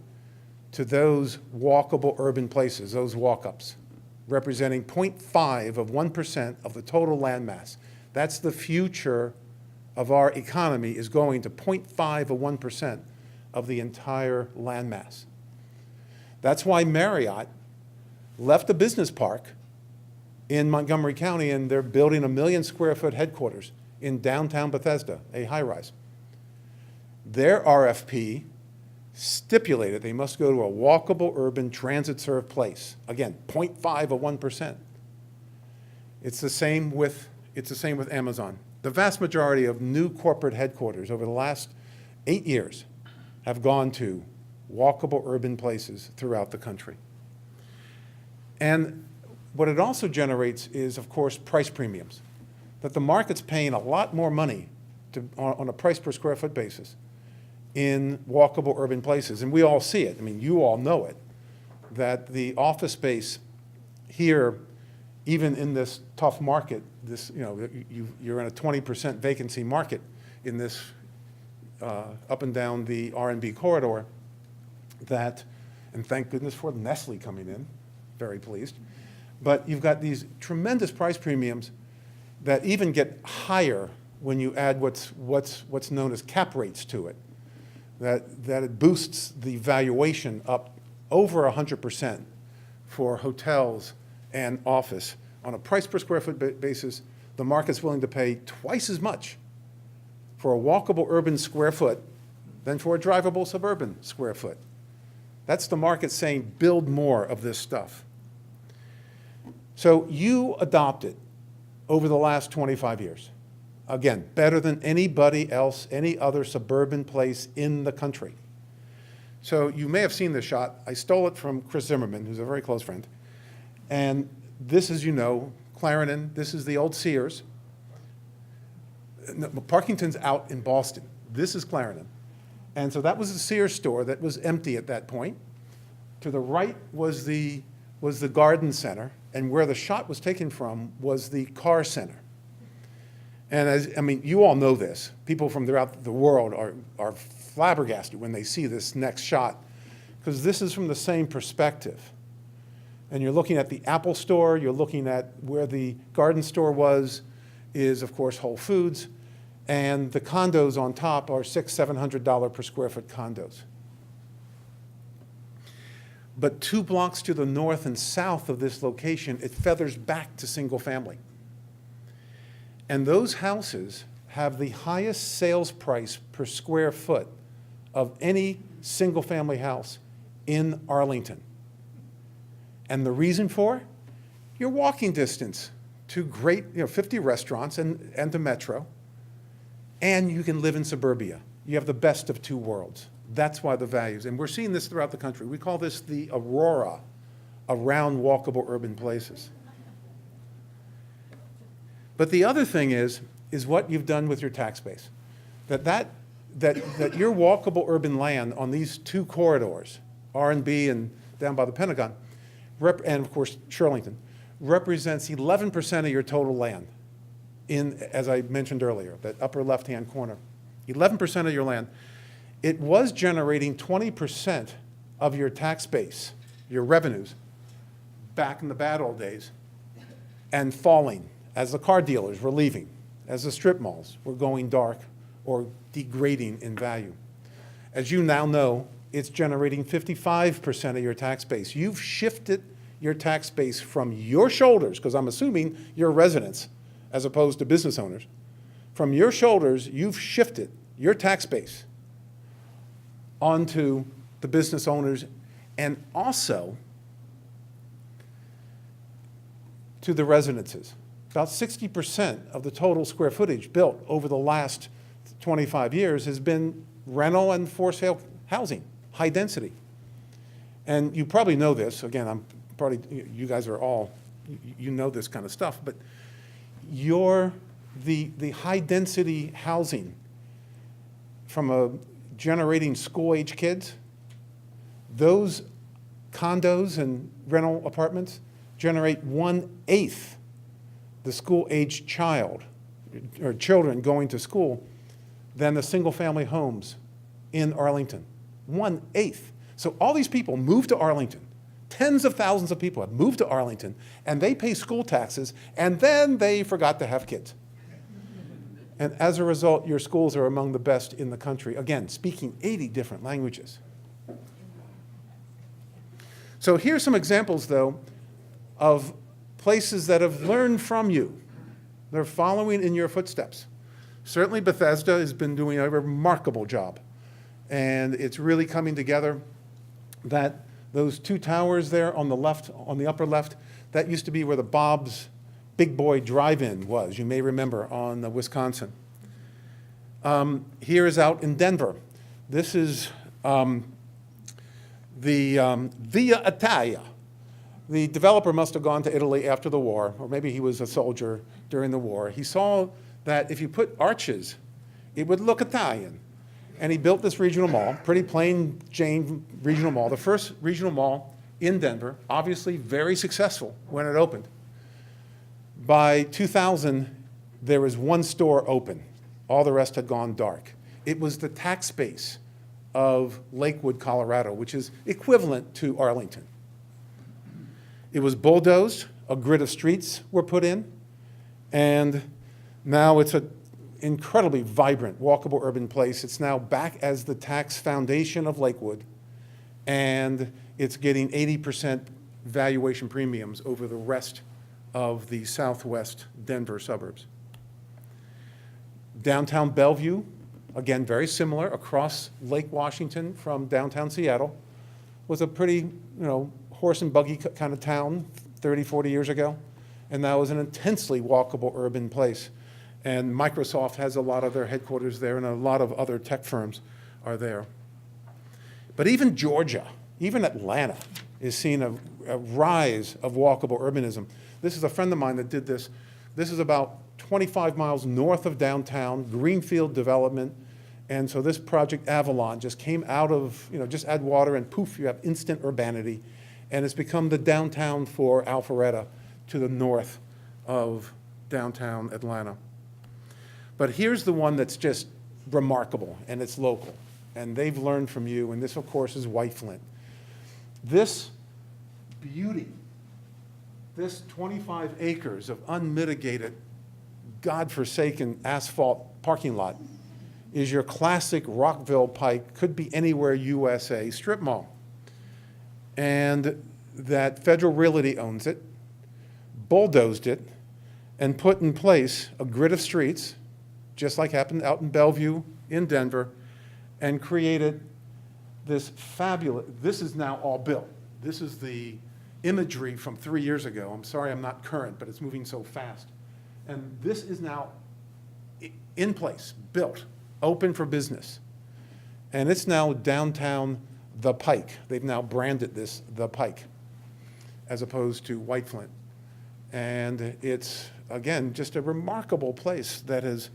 to those walkable urban places, those walk-ups, representing 0.5 of 1% of the total land mass. That's the future of our economy, is going to 0.5 of 1% of the entire land mass. That's why Marriott left a business park in Montgomery County, and they're building a 1 million square foot headquarters in downtown Bethesda, a high-rise. Their RFP stipulated they must go to a walkable urban transit-served place. Again, 0.5 of 1%. It's the same with Amazon. The vast majority of new corporate headquarters over the last 8 years have gone to walkable urban places throughout the country. And what it also generates is, of course, price premiums, that the market's paying a lot more money on a price per square foot basis in walkable urban places. And we all see it. I mean, you all know it, that the office space here, even in this tough market, you're in a 20% vacancy market in this up and down the R&B corridor that, and thank goodness for Nestle coming in, very pleased. But you've got these tremendous price premiums that even get higher when you add what's known as cap rates to it. That it boosts the valuation up over 100% for hotels and office. On a price per square foot basis, the market's willing to pay twice as much for a walkable urban square foot than for a drivable suburban square foot. That's the market saying, build more of this stuff. So you adopted over the last 25 years. Again, better than anybody else, any other suburban place in the country. So you may have seen this shot. I stole it from Chris Zimmerman, who's a very close friend. And this, as you know, Clarendon, this is the old Sears. No, Parkington's out in Boston. This is Clarendon. And so that was the Sears store that was empty at that point. To the right was the garden center, and where the shot was taken from was the car center. And you all know this. People from throughout the world are flabbergasted when they see this next shot, because this is from the same perspective. And you're looking at the Apple store, you're looking at where the garden store is of course Whole Foods, and the condos on top are $600-700 per square foot condos. But 2 blocks to the north and south of this location, it feathers back to single family. And those houses have the highest sales price per square foot of any single family house in Arlington. And the reason for? Your walking distance to great, 50 restaurants and to Metro, and you can live in suburbia. You have the best of 2 worlds. That's why the values, and we're seeing this throughout the country. We call this the aurora around walkable urban places. But the other thing is what you've done with your tax base. That your walkable urban land on these 2 corridors, R&B and down by the Pentagon, and of course Shirlington, represents 11% of your total land in, as I mentioned earlier, that upper left-hand corner. 11% of your land. It was generating 20% of your tax base, your revenues, back in the bad old days, and falling as the car dealers were leaving, as the strip malls were going dark or degrading in value. As you now know, it's generating 55% of your tax base. You've shifted your tax base from your shoulders, because I'm assuming you're residents as opposed to business owners. From your shoulders, you've shifted your tax base onto the business owners and also to the residences. About 60% of the total square footage built over the last 25 years has been rental and for sale housing, high density. And you probably know this. Again, you guys are all, you know this kind of stuff, but the high density housing from generating school-age kids, those condos and rental apartments generate 1/8 the school-age child or children going to school than the single-family homes in Arlington. 1/8. So all these people moved to Arlington. Tens of thousands of people have moved to Arlington, and they pay school taxes, and then they forgot to have kids. And as a result, your schools are among the best in the country. Again, speaking 80 different languages. So here's some examples, though, of places that have learned from you. They're following in your footsteps. Certainly Bethesda has been doing a remarkable job. And it's really coming together that those 2 towers there on the left, on the upper left, that used to be where the Bob's Big Boy Drive-In was, you may remember, on Wisconsin. Here is out in Denver. This is the Via Italia. The developer must have gone to Italy after the war, or maybe he was a soldier during the war. He saw that if you put arches, it would look Italian. And he built this regional mall, pretty plain Jane regional mall, the first regional mall in Denver, obviously very successful when it opened. By 2000, there was 1 store open. All the rest had gone dark. It was the tax base of Lakewood, Colorado, which is equivalent to Arlington. It was bulldozed, a grid of streets were put in, and now it's an incredibly vibrant, walkable urban place. It's now back as the tax foundation of Lakewood, and it's getting 80% valuation premiums over the rest of the southwest Denver suburbs. Downtown Bellevue, again, very similar, across Lake Washington from downtown Seattle, was a pretty, horse and buggy kind of town 30, 40 years ago, and now is an intensely walkable urban place. And Microsoft has a lot of their headquarters there, and a lot of other tech firms are there. But even Georgia, even Atlanta, is seeing a rise of walkable urbanism. This is a friend of mine that did this. This is about 25 miles north of downtown, greenfield development. And so this project, Avalon, just came out of, just add water and poof, you have instant urbanity. And it's become the downtown for Alpharetta to the north of downtown Atlanta. But here's the one that's just remarkable, and it's local. And they've learned from you, and this, of course, is White Flint. This beauty, this 25 acres of unmitigated, godforsaken asphalt parking lot is your classic Rockville Pike, could be anywhere USA strip mall. And that Federal Realty owns it, bulldozed it, and put in place a grid of streets, just like happened out in Bellevue in Denver, and created this fabulous, this is now all built. This is the imagery from 3 years ago. I'm sorry I'm not current, but it's moving so fast. And this is now in place, built, open for business. And it's now downtown The Pike. They've now branded this The Pike, as opposed to White Flint. And it's, again, just a remarkable place that has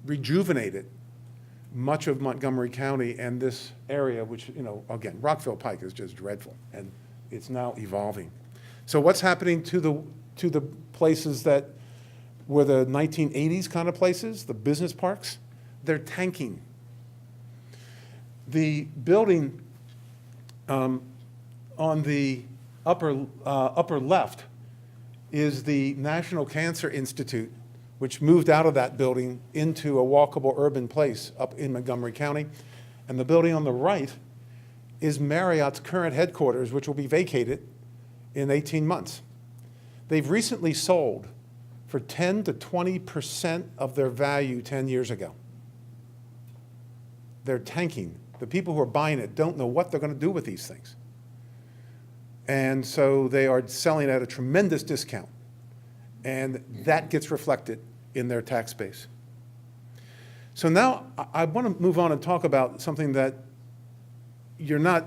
rejuvenated much of Montgomery County and this area, which, again, Rockville Pike is just dreadful, and it's now evolving. So what's happening to the places that were the 1980s kind of places, the business parks? They're tanking. The building on the upper left is the National Cancer Institute, which moved out of that building into a walkable urban place up in Montgomery County. And the building on the right is Marriott's current headquarters, which will be vacated in 18 months. They've recently sold for 10 to 20% of their value 10 years ago. They're tanking. The people who are buying it don't know what they're going to do with these things. And so they are selling at a tremendous discount. And that gets reflected in their tax base. So now I want to move on and talk about something that you're not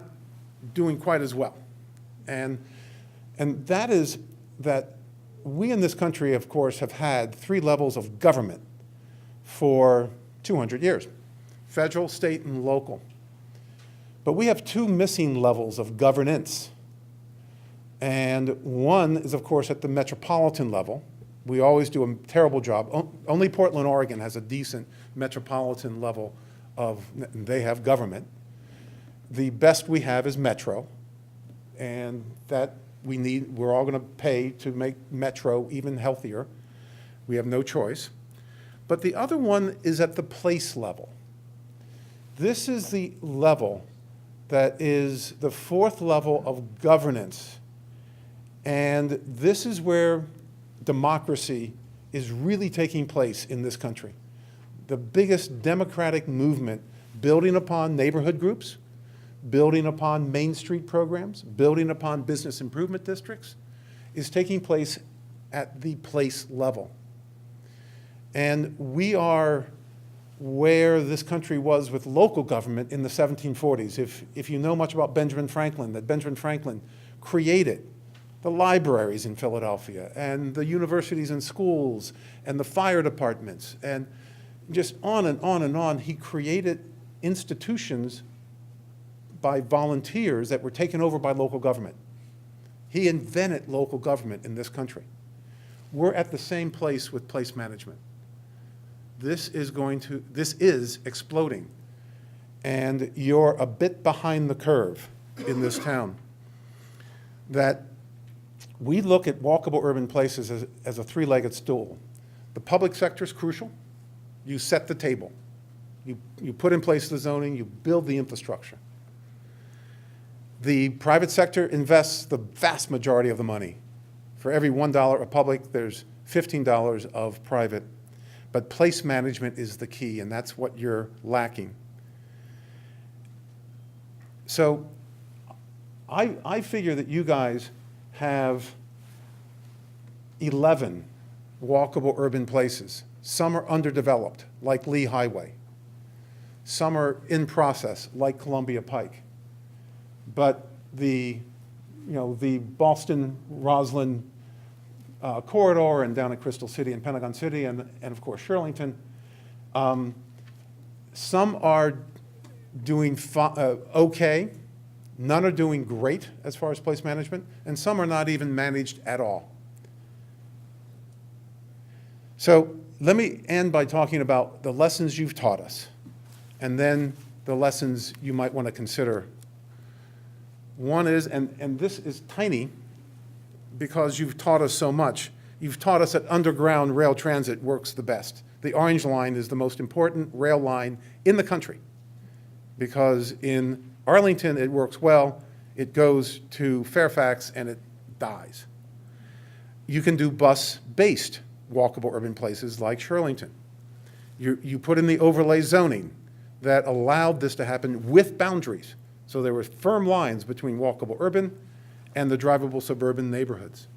doing quite as well. And that is that we in this country, of course, have had 3 levels of government for 200 years, federal, state, and local. But we have 2 missing levels of governance. And one is, of course, at the metropolitan level. We always do a terrible job. Only Portland, Oregon has a decent metropolitan level of, they have government. The best we have is Metro, and that we're all going to pay to make Metro even healthier. We have no choice. But the other one is at the place level. This is the level that is the 4th level of governance. And this is where democracy is really taking place in this country. The biggest democratic movement building upon neighborhood groups, building upon Main Street programs, building upon business improvement districts, is taking place at the place level. And we are where this country was with local government in the 1740s. If you know much about Benjamin Franklin, that Benjamin Franklin created the libraries in Philadelphia, and the universities and schools, and the fire departments, and just on and on and on. He created institutions by volunteers that were taken over by local government. He invented local government in this country. We're at the same place with place management. this is exploding. And you're a bit behind the curve in this town. That we look at walkable urban places as a three-legged stool. The public sector is crucial. You set the table. You put in place the zoning, you build the infrastructure. The private sector invests the vast majority of the money. For every $1 of public, there's $15 of private. But place management is the key, and that's what you're lacking. So I figure that you guys have 11 walkable urban places. Some are underdeveloped, like Lee Highway. Some are in process, like Columbia Pike. But the Boston-Roslyn corridor and down at Crystal City and Pentagon City and of course Shirlington, some are doing okay. None are doing great as far as place management, and some are not even managed at all. So let me end by talking about the lessons you've taught us, and then the lessons you might want to consider. One is, and this is tiny because you've taught us so much, you've taught us that underground rail transit works the best. The Orange Line is the most important rail line in the country because in Arlington it works well, it goes to Fairfax and it dies. You can do bus-based walkable urban places like Shirlington. You put in the overlay zoning that allowed this to happen with boundaries. So there were firm lines between walkable urban and the drivable suburban neighborhoods.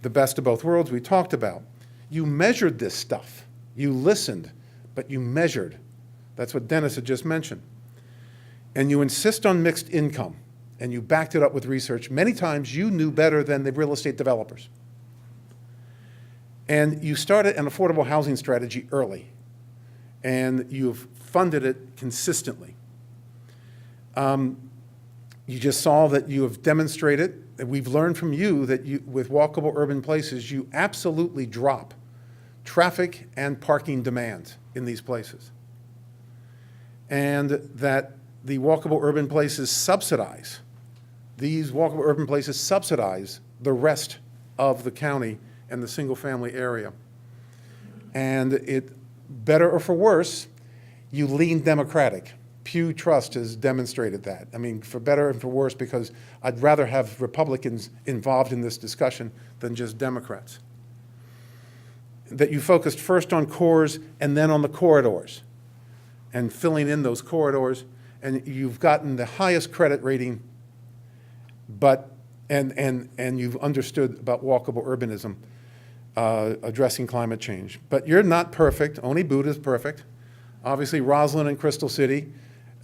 The best of both worlds we talked about. You measured this stuff. You listened, but you measured. That's what Dennis had just mentioned. And you insist on mixed income, and you backed it up with research. Many times you knew better than the real estate developers. And you started an affordable housing strategy early, and you've funded it consistently. You just saw that you have demonstrated, that we've learned from you that with walkable urban places, you absolutely drop traffic and parking demands in these places. And that the walkable urban places subsidize, these walkable urban places subsidize the rest of the county and the single-family area. And it, better or for worse, you lean Democratic. Pew Trust has demonstrated that. I mean, for better and for worse, because I'd rather have Republicans involved in this discussion than just Democrats. That you focused first on cores and then on the corridors and filling in those corridors, and you've gotten the highest credit rating, but and you've understood about walkable urbanism, addressing climate change. But you're not perfect. Only Buddha is perfect. Obviously, Roslyn and Crystal City,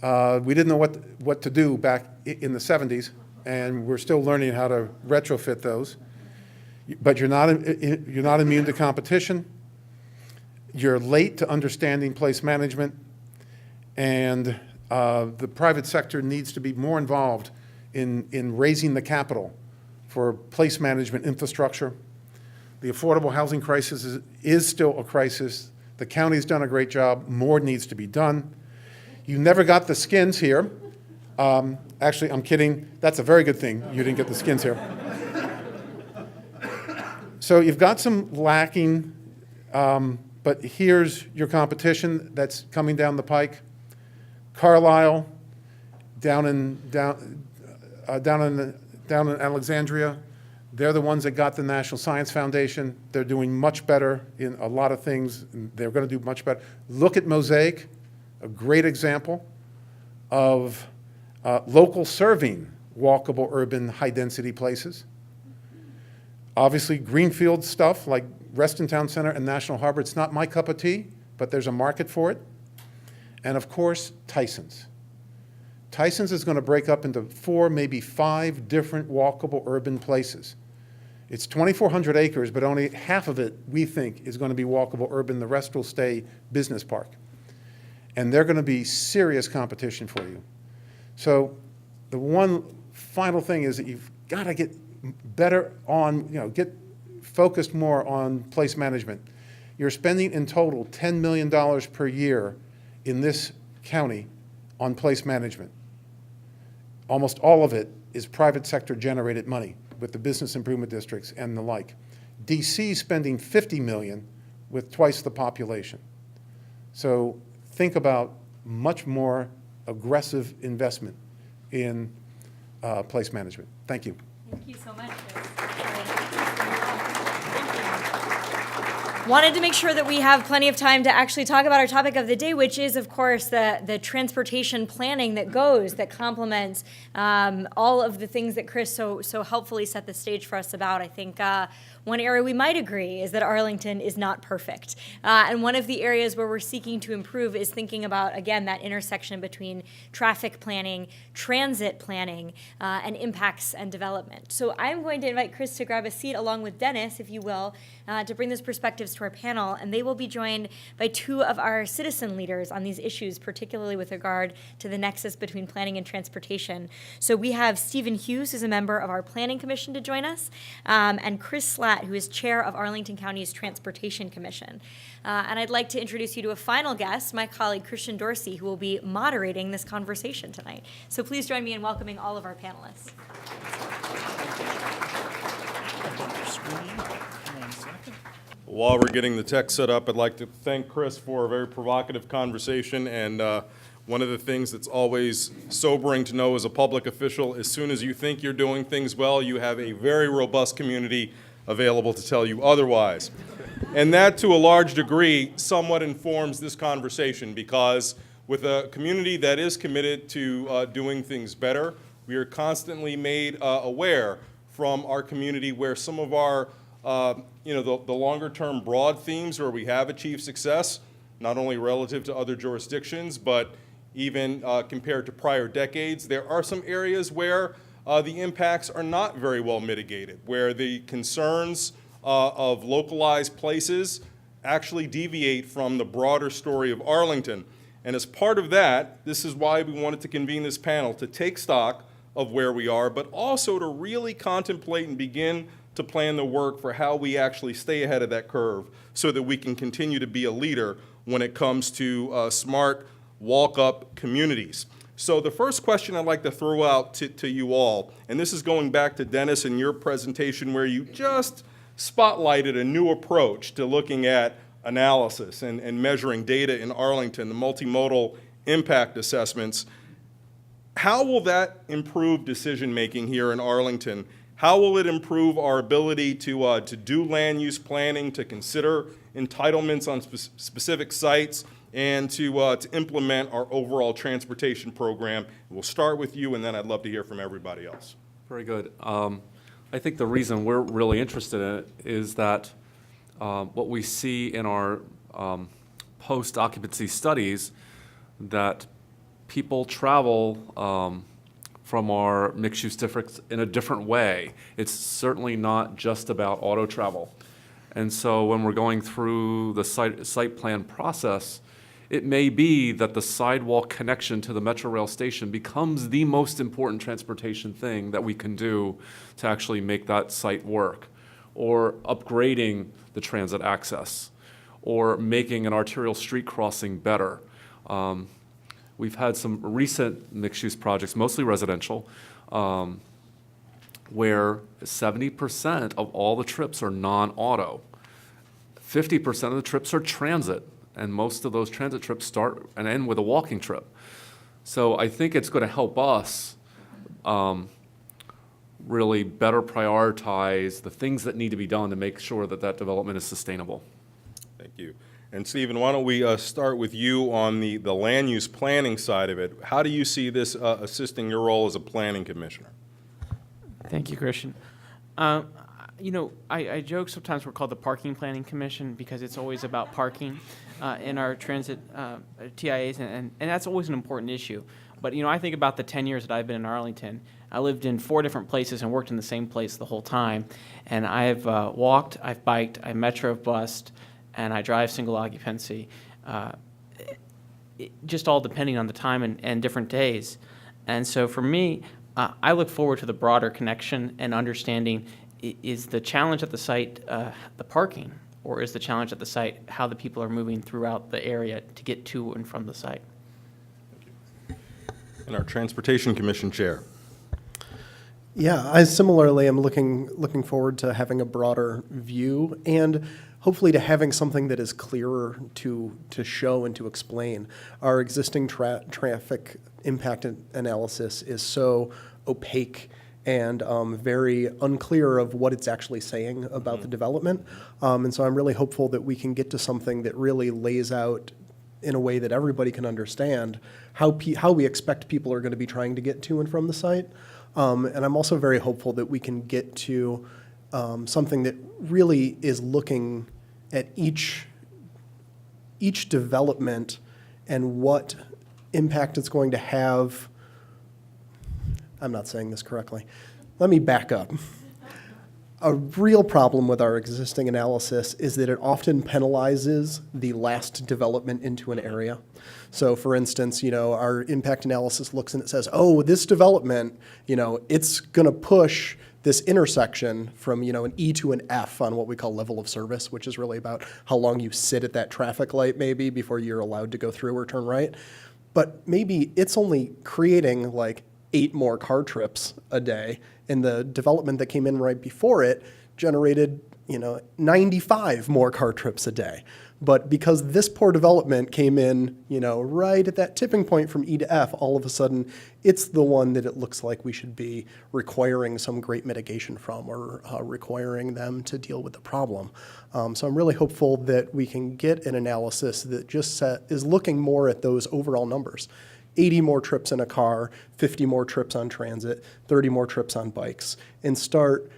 we didn't know what to do back in the 70s, and we're still learning how to retrofit those. But you're not immune to competition. You're late to understanding place management, and the private sector needs to be more involved in raising the capital for place management infrastructure. The affordable housing crisis is still a crisis. The county's done a great job. More needs to be done. You never got the skins here. Actually, I'm kidding. That's a very good thing. You didn't get the skins here. So you've got some lacking, but here's your competition that's coming down the pike. Carlisle, down in Alexandria, they're the ones that got the National Science Foundation. They're doing much better in a lot of things. They're going to do much better. Look at Mosaic, a great example of local serving walkable urban high-density places. Obviously, greenfield stuff like Reston Town Center and National Harbor, it's not my cup of tea, but there's a market for it. And of course, Tyson's. Tyson's is going to break up into 4, maybe 5 different walkable urban places. It's 2,400 acres, but only half of it, we think, is going to be walkable urban. The rest will stay business park. And they're going to be serious competition for you. So the one final thing is that you've got to get better on, get focused more on place management. You're spending in total $10 million per year in this county on place management. Almost all of it is private sector generated money with the business improvement districts and the like. DC is spending $50 million with twice the population. So think about much more aggressive investment in place management. Thank you. Thank you so much, Chris. Wanted to make sure that we have plenty of time to actually talk about our topic of the day, which is, of course, the transportation planning that complements all of the things that Chris so helpfully set the stage for us about. I think one area we might agree is that Arlington is not perfect. And one of the areas where we're seeking to improve is thinking about, again, that intersection between traffic planning, transit planning, and impacts and development. So I'm going to invite Chris to grab a seat along with Dennis, if you will, to bring those perspectives to our panel. And they will be joined by two of our citizen leaders on these issues, particularly with regard to the nexus between planning and transportation. So we have Stephen Hughes, who's a member of our Planning Commission, to join us, and Chris Slatt, who is chair of Arlington County's Transportation Commission. And I'd like to introduce you to a final guest, my colleague Christian Dorsey, who will be moderating this conversation tonight. So please join me in welcoming all of our panelists. While we're getting the tech set up, I'd like to thank Chris for a very provocative conversation. And one of the things that's always sobering to know as a public official, as soon as you think you're doing things well, you have a very robust community available to tell you otherwise. And that, to a large degree, somewhat informs this conversation, because with a community that is committed to doing things better, we are constantly made aware from our community where some of our the longer-term broad themes where we have achieved success, not only relative to other jurisdictions, but even compared to prior decades, there are some areas where the impacts are not very well mitigated, where the concerns of localized places actually deviate from the broader story of Arlington. And as part of that, this is why we wanted to convene this panel, to take stock of where we are, but also to really contemplate and begin to plan the work for how we actually stay ahead of that curve so that we can continue to be a leader when it comes to smart walk-up communities. So the first question I'd like to throw out to you all, and this is going back to Dennis in your presentation where you just spotlighted a new approach to looking at analysis and measuring data in Arlington, the multimodal impact assessments. How will that improve decision-making here in Arlington? How will it improve our ability to do land use planning, to consider entitlements on specific sites, and to implement our overall transportation program? We'll start with you, and then I'd love to hear from everybody else. Very good. I think the reason we're really interested in it is that what we see in our post-occupancy studies, that people travel from our mixed-use districts in a different way. It's certainly not just about auto travel. And so when we're going through the site plan process, it may be that the sidewalk connection to the Metro Rail station becomes the most important transportation thing that we can do to actually make that site work, or upgrading the transit access, or making an arterial street crossing better. We've had some recent mixed-use projects, mostly residential, where 70% of all the trips are non-auto. 50% of the trips are transit, and most of those transit trips start and end with a walking trip. So I think it's going to help us really better prioritize the things that need to be done to make sure that that development is sustainable. Thank you. And Stephen, why don't we start with you on the land use planning side of it. How do you see this assisting your role as a planning commissioner? Thank you, Christian. I joke sometimes we're called the Parking Planning Commission because it's always about parking in our transit TIAs, and that's always an important issue. But, I think about the 10 years that I've been in Arlington. I lived in 4 different places and worked in the same place the whole time. And I've walked, I've biked, I metro bused, and I drive single occupancy, just all depending on the time and different days. And so for me, I look forward to the broader connection and understanding, is the challenge at the site the parking, or is the challenge at the site how the people are moving throughout the area to get to and from the site? And our Transportation Commission Chair. Yeah, I similarly am looking forward to having a broader view and hopefully to having something that is clearer to show and to explain. Our existing traffic impact analysis is so opaque and very unclear of what it's actually saying about the development. And so I'm really hopeful that we can get to something that really lays out in a way that everybody can understand how we expect people are going to be trying to get to and from the site. And I'm also very hopeful that we can get to something that really is looking at each development and what impact it's going to have. I'm not saying this correctly. Let me back up. A real problem with our existing analysis is that it often penalizes the last development into an area. So for instance, our impact analysis looks and it says, oh, this development, it's going to push this intersection from, an E to an F on what we call level of service, which is really about how long you sit at that traffic light maybe before you're allowed to go through or turn right. But maybe it's only creating like 8 more car trips a day, and the development that came in right before it generated 95 more car trips a day. But because this poor development came in right at that tipping point from E to F, all of a sudden it's the one that it looks like we should be requiring some great mitigation from, or requiring them to deal with the problem. So I'm really hopeful that we can get an analysis that just is looking more at those overall numbers. 80 more trips in a car, 50 more trips on transit, 30 more trips on bikes, and start,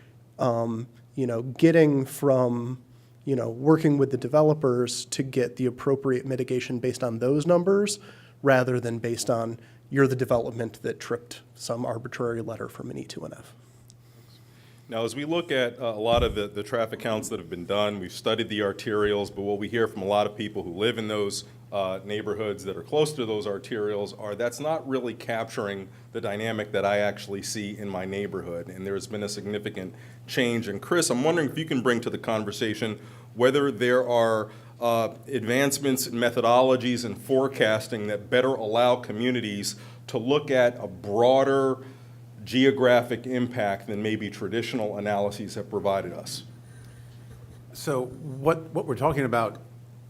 getting from, working with the developers to get the appropriate mitigation based on those numbers, rather than based on you're the development that tripped some arbitrary letter from an E to an F. Now, as we look at a lot of the traffic counts that have been done, we've studied the arterials, but what we hear from a lot of people who live in those neighborhoods that are close to those arterials are that's not really capturing the dynamic that I actually see in my neighborhood, and there's been a significant change. And Chris, I'm wondering if you can bring to the conversation whether there are advancements in methodologies and forecasting that better allow communities to look at a broader geographic impact than maybe traditional analyses have provided us. So what we're talking about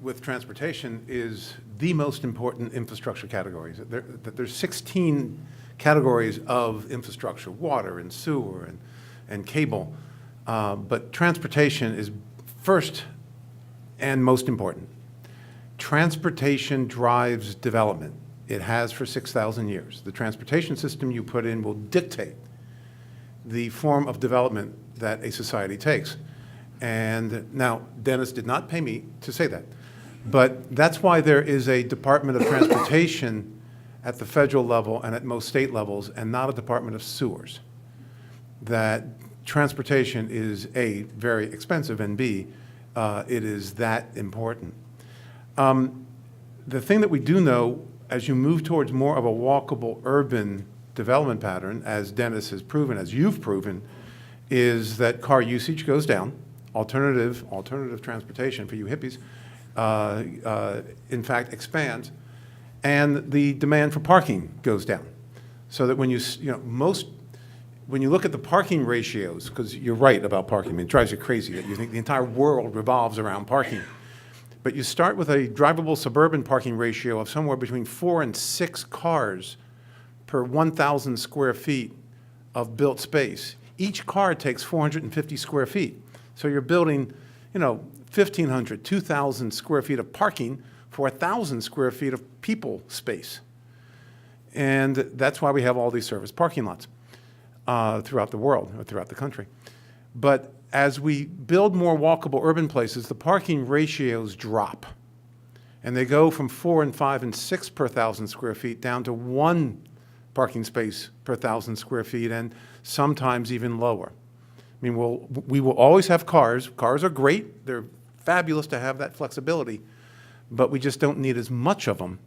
with transportation is the most important infrastructure categories. There's 16 categories of infrastructure: water and sewer and cable. But transportation is first and most important. Transportation drives development. It has for 6,000 years. The transportation system you put in will dictate the form of development that a society takes. And now, Dennis did not pay me to say that, but that's why there is a Department of Transportation at the federal level and at most state levels, and not a Department of Sewers. That transportation is A, very expensive, and B, it is that important. The thing that we do know, as you move towards more of a walkable urban development pattern, as Dennis has proven, as you've proven, is that car usage goes down. Alternative transportation for you hippies, in fact, expands, and the demand for parking goes down. So that when when you look at the parking ratios, because you're right about parking, I mean, it drives you crazy that you think the entire world revolves around parking. But you start with a drivable suburban parking ratio of somewhere between 4 and 6 cars per 1,000 square feet of built space. Each car takes 450 square feet. So you're building, 1,500, 2,000 square feet of parking for 1,000 square feet of people space. And that's why we have all these service parking lots throughout the world, or throughout the country. But as we build more walkable urban places, the parking ratios drop. And they go from 4 and 5 and 6 per 1,000 square feet down to 1 parking space per 1,000 square feet, and sometimes even lower. I mean, we will always have cars. Cars are great. They're fabulous to have that flexibility, but we just don't need as much of them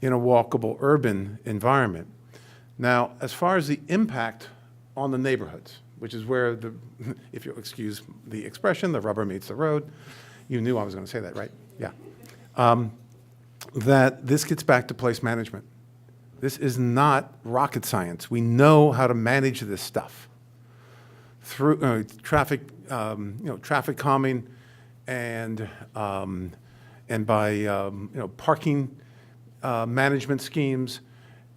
in a walkable urban environment. Now, as far as the impact on the neighborhoods, which is where if you'll excuse the expression, the rubber meets the road, You knew I was going to say that, right? Yeah. That this gets back to place management. This is not rocket science. We know how to manage this stuff through traffic, traffic calming, and by parking management schemes.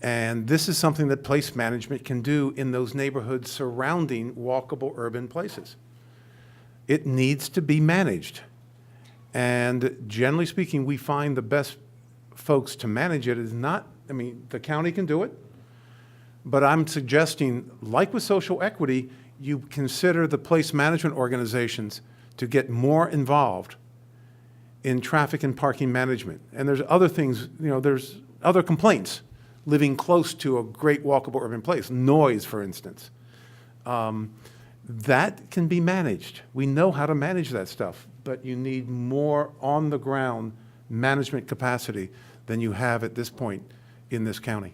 And this is something that place management can do in those neighborhoods surrounding walkable urban places. It needs to be managed. And generally speaking, we find the best folks to manage it is not, the county can do it, but I'm suggesting, like with social equity, you consider the place management organizations to get more involved in traffic and parking management. And there's other things, there's other complaints living close to a great walkable urban place, noise, for instance. That can be managed. We know how to manage that stuff, but you need more on-the-ground management capacity than you have at this point in this county.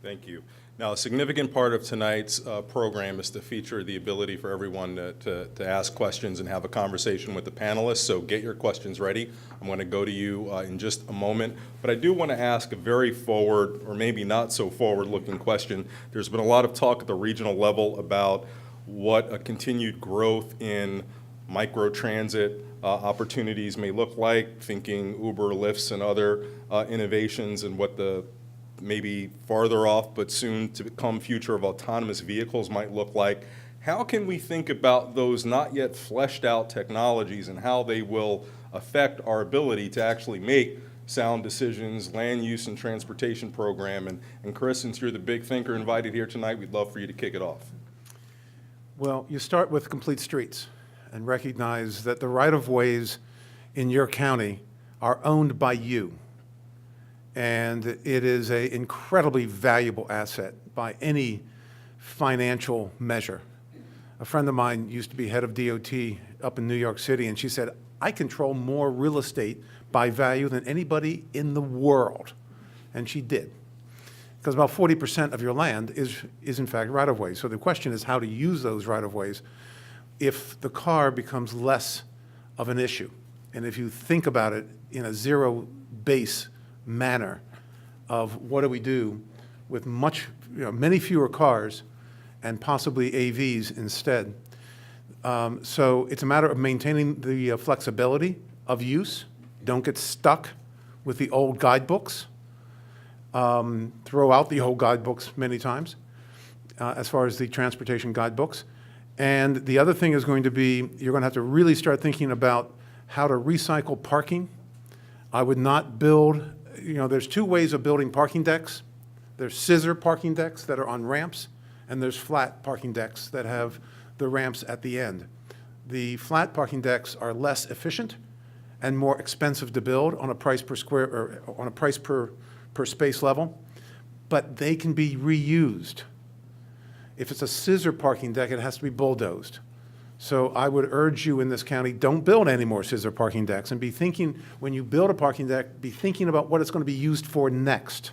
Thank you. Now, a significant part of tonight's program is to feature the ability for everyone to ask questions and have a conversation with the panelists, so get your questions ready. I'm going to go to you in just a moment, but I do want to ask a very forward, or maybe not so forward-looking question. There's been a lot of talk at the regional level about what a continued growth in microtransit opportunities may look like, thinking Uber, Lyfts, and other innovations, and what the maybe farther off but soon to come future of autonomous vehicles might look like. How can we think about those not yet fleshed out technologies and how they will affect our ability to actually make sound decisions, land use and transportation program? And Chris, since you're the big thinker invited here tonight, we'd love for you to kick it off. Well, you start with complete streets and recognize that the right-of-ways in your county are owned by you. And it is an incredibly valuable asset by any financial measure. A friend of mine used to be head of DOT up in New York City, and she said, I control more real estate by value than anybody in the world. And she did. Because about 40% of your land is in fact right-of-way. So the question is how to use those right-of-ways if the car becomes less of an issue. And if you think about it in a zero-base manner of what do we do with many fewer cars and possibly AVs instead. So it's a matter of maintaining the flexibility of use. Don't get stuck with the old guidebooks. Throw out the old guidebooks many times as far as the transportation guidebooks. And the other thing is going to be, you're going to have to really start thinking about how to recycle parking. I would not build, there's two ways of building parking decks. There's scissor parking decks that are on ramps, and there's flat parking decks that have the ramps at the end. The flat parking decks are less efficient and more expensive to build on a price per square, or on a price per space level, but they can be reused. If it's a scissor parking deck, it has to be bulldozed. So I would urge you in this county, don't build any more scissor parking decks, and be thinking, when you build a parking deck, be thinking about what it's going to be used for next,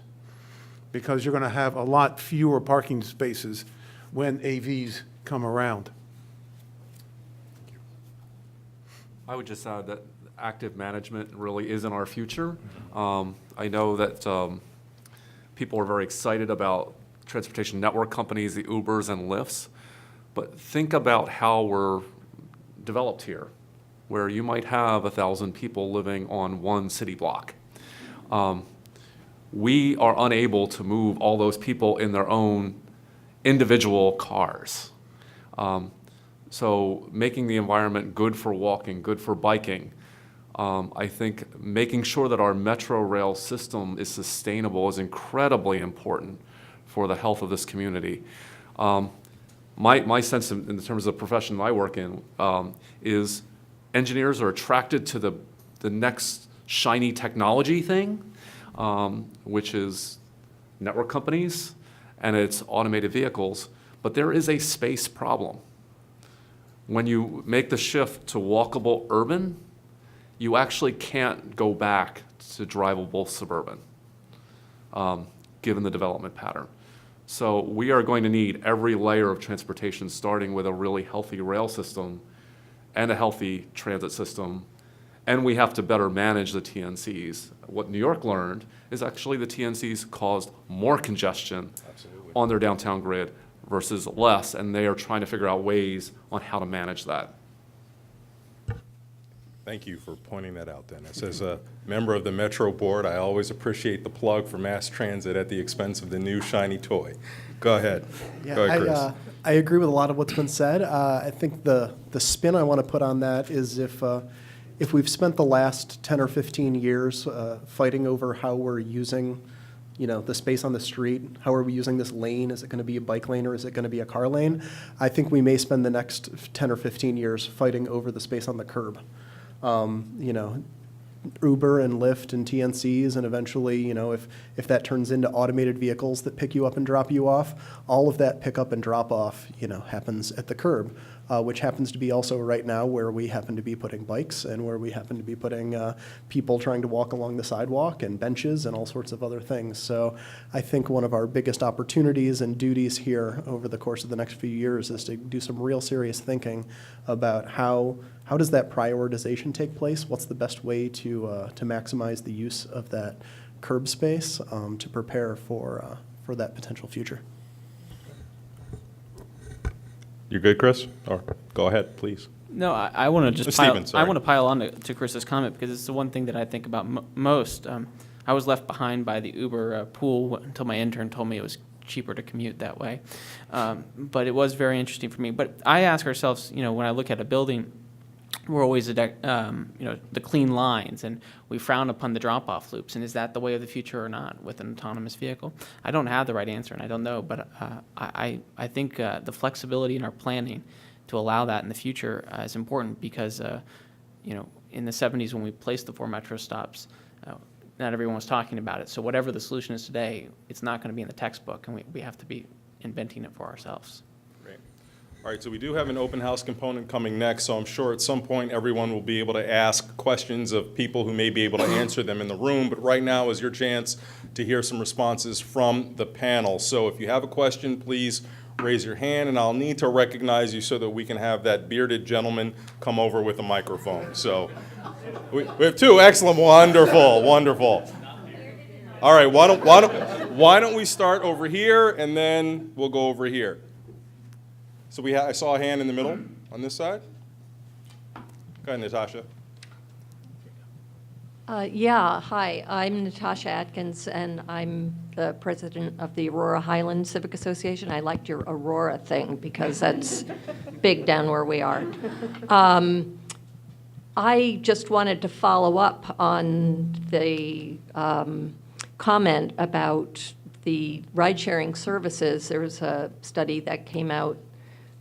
because you're going to have a lot fewer parking spaces when AVs come around. I would just add that active management really is in our future. I know that people are very excited about transportation network companies, the Ubers and Lyfts, but think about how we're developed here, where you might have 1,000 people living on one city block. We are unable to move all those people in their own individual cars. So making the environment good for walking, good for biking, I think making sure that our metro rail system is sustainable is incredibly important for the health of this community. My sense in terms of the profession I work in is engineers are attracted to the next shiny technology thing, which is network companies and it's automated vehicles, but there is a space problem. When you make the shift to walkable urban, you actually can't go back to drivable suburban, given the development pattern. So we are going to need every layer of transportation, starting with a really healthy rail system and a healthy transit system and we have to better manage the TNCs. What New York learned is actually the TNCs caused more congestion on their downtown grid versus less, and they are trying to figure out ways on how to manage that. Thank you for pointing that out, Dennis. As a member of the Metro Board, I always appreciate the plug for mass transit at the expense of the new shiny toy. Go ahead. Go ahead, Chris. I agree with a lot of what's been said. I think the spin I want to put on that is if we've spent the last 10 or 15 years fighting over how we're using, the space on the street, how are we using this lane? Is it going to be a bike lane or is it going to be a car lane? I think we may spend the next 10 or 15 years fighting over the space on the curb. Uber and Lyft and TNCs, and eventually, if that turns into automated vehicles that pick you up and drop you off, all of that pick up and drop off, happens at the curb, which happens to be also right now where we happen to be putting bikes and where we happen to be putting people trying to walk along the sidewalk and benches and all sorts of other things. So I think one of our biggest opportunities and duties here over the course of the next few years is to do some real serious thinking about how does that prioritization take place? What's the best way to maximize the use of that curb space to prepare for that potential future? You good, Chris? Or go ahead, please. No, I want to just Steven, sorry. I want to pile on to Chris's comment because it's the one thing that I think about most. I was left behind by the Uber pool until my intern told me it was cheaper to commute that way. But it was very interesting for me. But I ask ourselves, when I look at a building, we're always the clean lines, and we frown upon the drop-off loops. And is that the way of the future or not with an autonomous vehicle? I don't have the right answer, and I don't know. But I think the flexibility in our planning to allow that in the future is important because, in the 70s when we placed the 4 metro stops, not everyone was talking about it. So whatever the solution is today, it's not going to be in the textbook, and we have to be inventing it for ourselves. Great. All right, so we do have an open house component coming next, so I'm sure at some point everyone will be able to ask questions of people who may be able to answer them in the room, but right now is your chance to hear some responses from the panel. So if you have a question, please raise your hand, and I'll need to recognize you so that we can have that bearded gentleman come over with a microphone. So we have 2. Excellent. Wonderful. Wonderful. All right, why don't we start over here, and then we'll go over here. So I saw a hand in the middle on this side. Go ahead, Natasha. Hi, I'm Natasha Atkins, and I'm the president of the Aurora Highlands Civic Association. I liked your Aurora thing because that's big down where we are. I just wanted to follow up on the comment about the ride-sharing services. There was a study that came out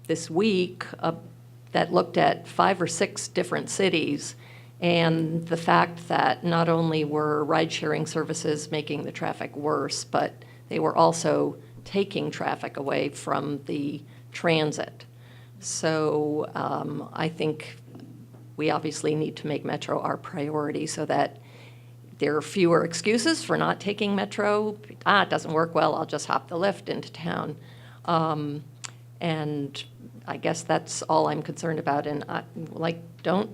this week that looked at 5 or 6 different cities, and the fact that not only were ride-sharing services making the traffic worse, but they were also taking traffic away from the transit. So I think we obviously need to make Metro our priority so that there are fewer excuses for not taking Metro. It doesn't work well, I'll just hop the lift into town. And I guess that's all I'm concerned about. And don't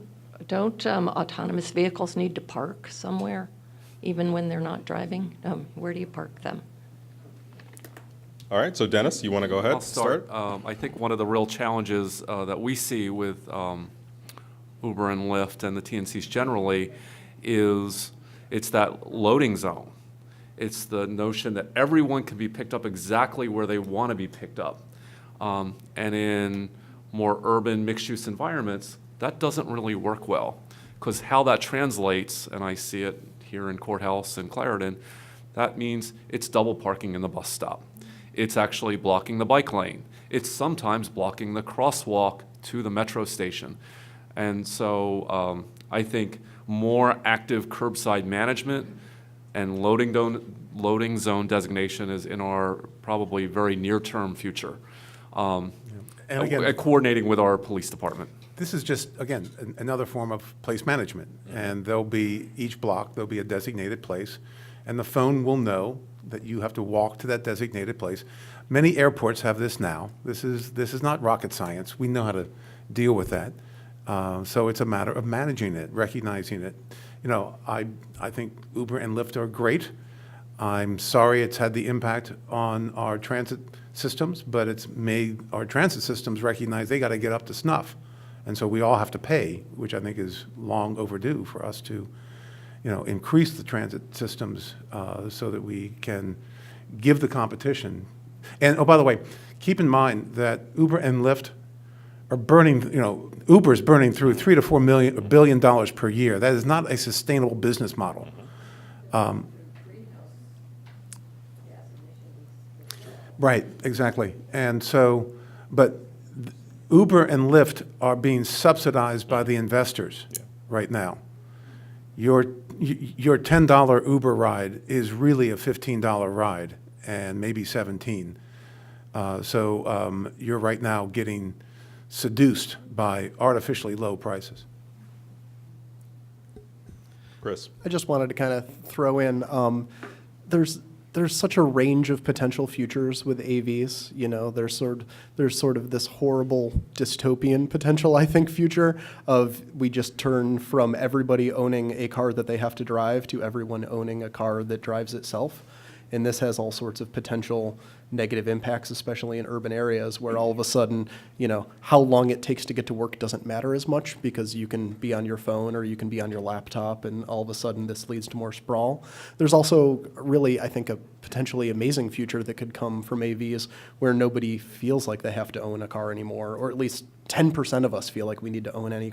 autonomous vehicles need to park somewhere, even when they're not driving? Where do you park them? All right, so Dennis, you want to go ahead? I'll start. I think one of the real challenges that we see with Uber and Lyft and the TNCs generally is it's that loading zone. It's the notion that everyone can be picked up exactly where they want to be picked up. And in more urban mixed-use environments, that doesn't really work well, because how that translates, and I see it here in Courthouse and Clarendon, that means it's double parking in the bus stop. It's actually blocking the bike lane. It's sometimes blocking the crosswalk to the metro station. And so I think more active curbside management and loading zone designation is in our probably very near-term future. And again, coordinating with our police department. this is just, again, another form of place management. And there'll be, each block, there'll be a designated place, and the phone will know that you have to walk to that designated place. Many airports have this now. This is not rocket science. We know how to deal with that. So it's a matter of managing it, recognizing it. You know, I think Uber and Lyft are great. I'm sorry it's had the impact on our transit systems, but it's made our transit systems recognize they got to get up to snuff. And so we all have to pay, which I think is long overdue for us to, you know, increase the transit systems so that we can give the competition. And, oh, by the way, keep in mind that Uber and Lyft are burning, you know, Uber's burning through $3 to $4 billion per year. That is not a sustainable business model. Right, exactly. And so, but Uber and Lyft are being subsidized by the investors right now. Your $10 Uber ride is really a $15 ride, and maybe $17. So you're right now getting seduced by artificially low prices. Chris? I just wanted to kind of throw in, there's such a range of potential futures with AVs. You know, there's sort of this horrible dystopian potential, I think, future of we just turn from everybody owning a car that they have to drive to everyone owning a car that drives itself. And this has all sorts of potential negative impacts, especially in urban areas where all of a sudden, you know, how long it takes to get to work doesn't matter as much because you can be on your phone or you can be on your laptop, and all of a sudden this leads to more sprawl. There's also really, I think, a potentially amazing future that could come from AVs where nobody feels like they have to own a car anymore, or at least 10% of us feel like we need to own a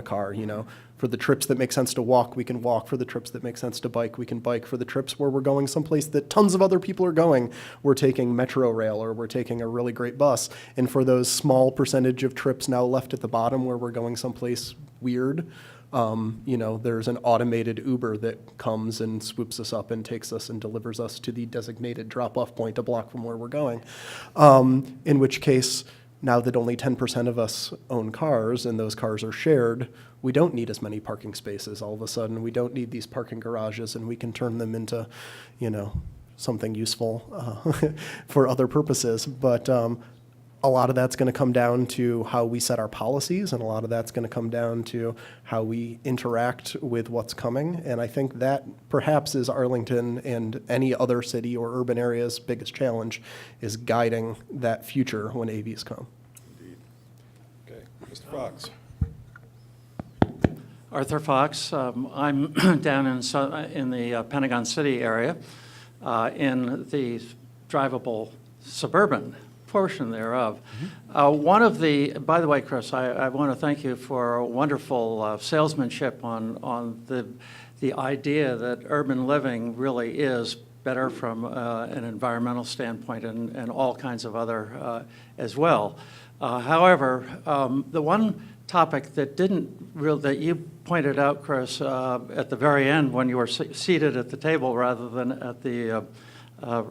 car, you know. For the trips that make sense to walk, we can walk. For the trips that make sense to bike, we can bike. For the trips where we're going someplace that tons of other people are going, we're taking Metro Rail or we're taking a really great bus. And for those small percentage of trips now left at the bottom where we're going someplace weird, you know, there's an automated Uber that comes and swoops us up and takes us and delivers us to the designated drop-off point a block from where we're going. In which case, now that only 10% of us own cars and those cars are shared, we don't need as many parking spaces. All of a sudden, we don't need these parking garages, and we can turn them into, you know, something useful for other purposes. But a lot of that's going to come down to how we set our policies, and a lot of that's going to come down to how we interact with what's coming. And I think that perhaps is Arlington and any other city or urban area's biggest challenge, is guiding that future when AVs come. Indeed. Okay, Mr. Fox. Arthur Fox. I'm down in the Pentagon City area in the drivable Suburban portion thereof. One of the, by the way, Chris, I want to thank you for wonderful salesmanship on the idea that urban living really is better from an environmental standpoint and all kinds of other as well. However, the one topic that that you pointed out, Chris, at the very end when you were seated at the table rather than at the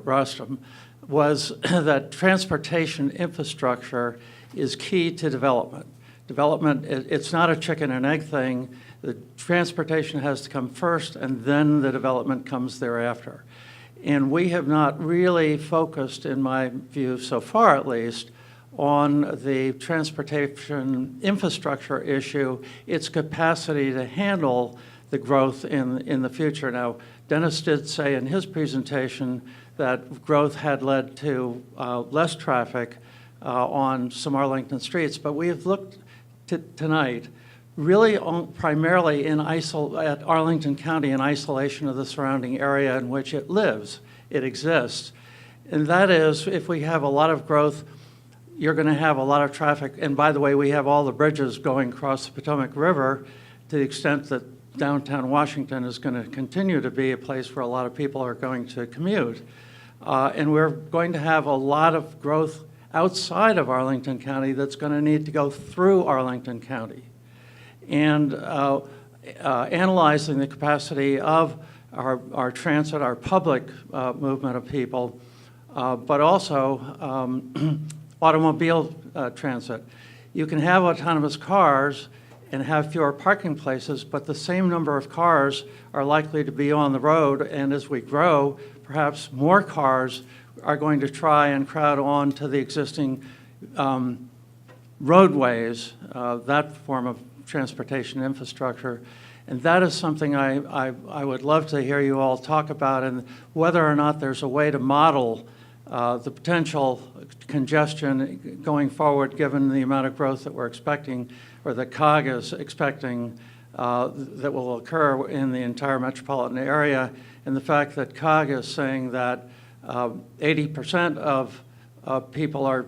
rostrum, was that transportation infrastructure is key to development. Development, it's not a chicken and egg thing. The transportation has to come first, and then the development comes thereafter. And we have not really focused, in my view so far at least, on the transportation infrastructure issue, its capacity to handle the growth in the future. Now, Dennis did say in his presentation that growth had led to less traffic on some Arlington streets, but we have looked tonight really primarily at Arlington County in isolation of the surrounding area in which it lives, it exists. And that is, if we have a lot of growth, you're going to have a lot of traffic. And by the way, we have all the bridges going across the Potomac River to the extent that downtown Washington is going to continue to be a place where a lot of people are going to commute. And we're going to have a lot of growth outside of Arlington County that's going to need to go through Arlington County. And analyzing the capacity of our transit, our public movement of people, but also automobile transit. You can have autonomous cars and have fewer parking places, but the same number of cars are likely to be on the road, and as we grow, perhaps more cars are going to try and crowd on to the existing roadways, that form of transportation infrastructure. And that is something I would love to hear you all talk about, and whether or not there's a way to model the potential congestion going forward, given the amount of growth that we're expecting, or that COG is expecting that will occur in the entire metropolitan area, and the fact that COG is saying that 80% of people are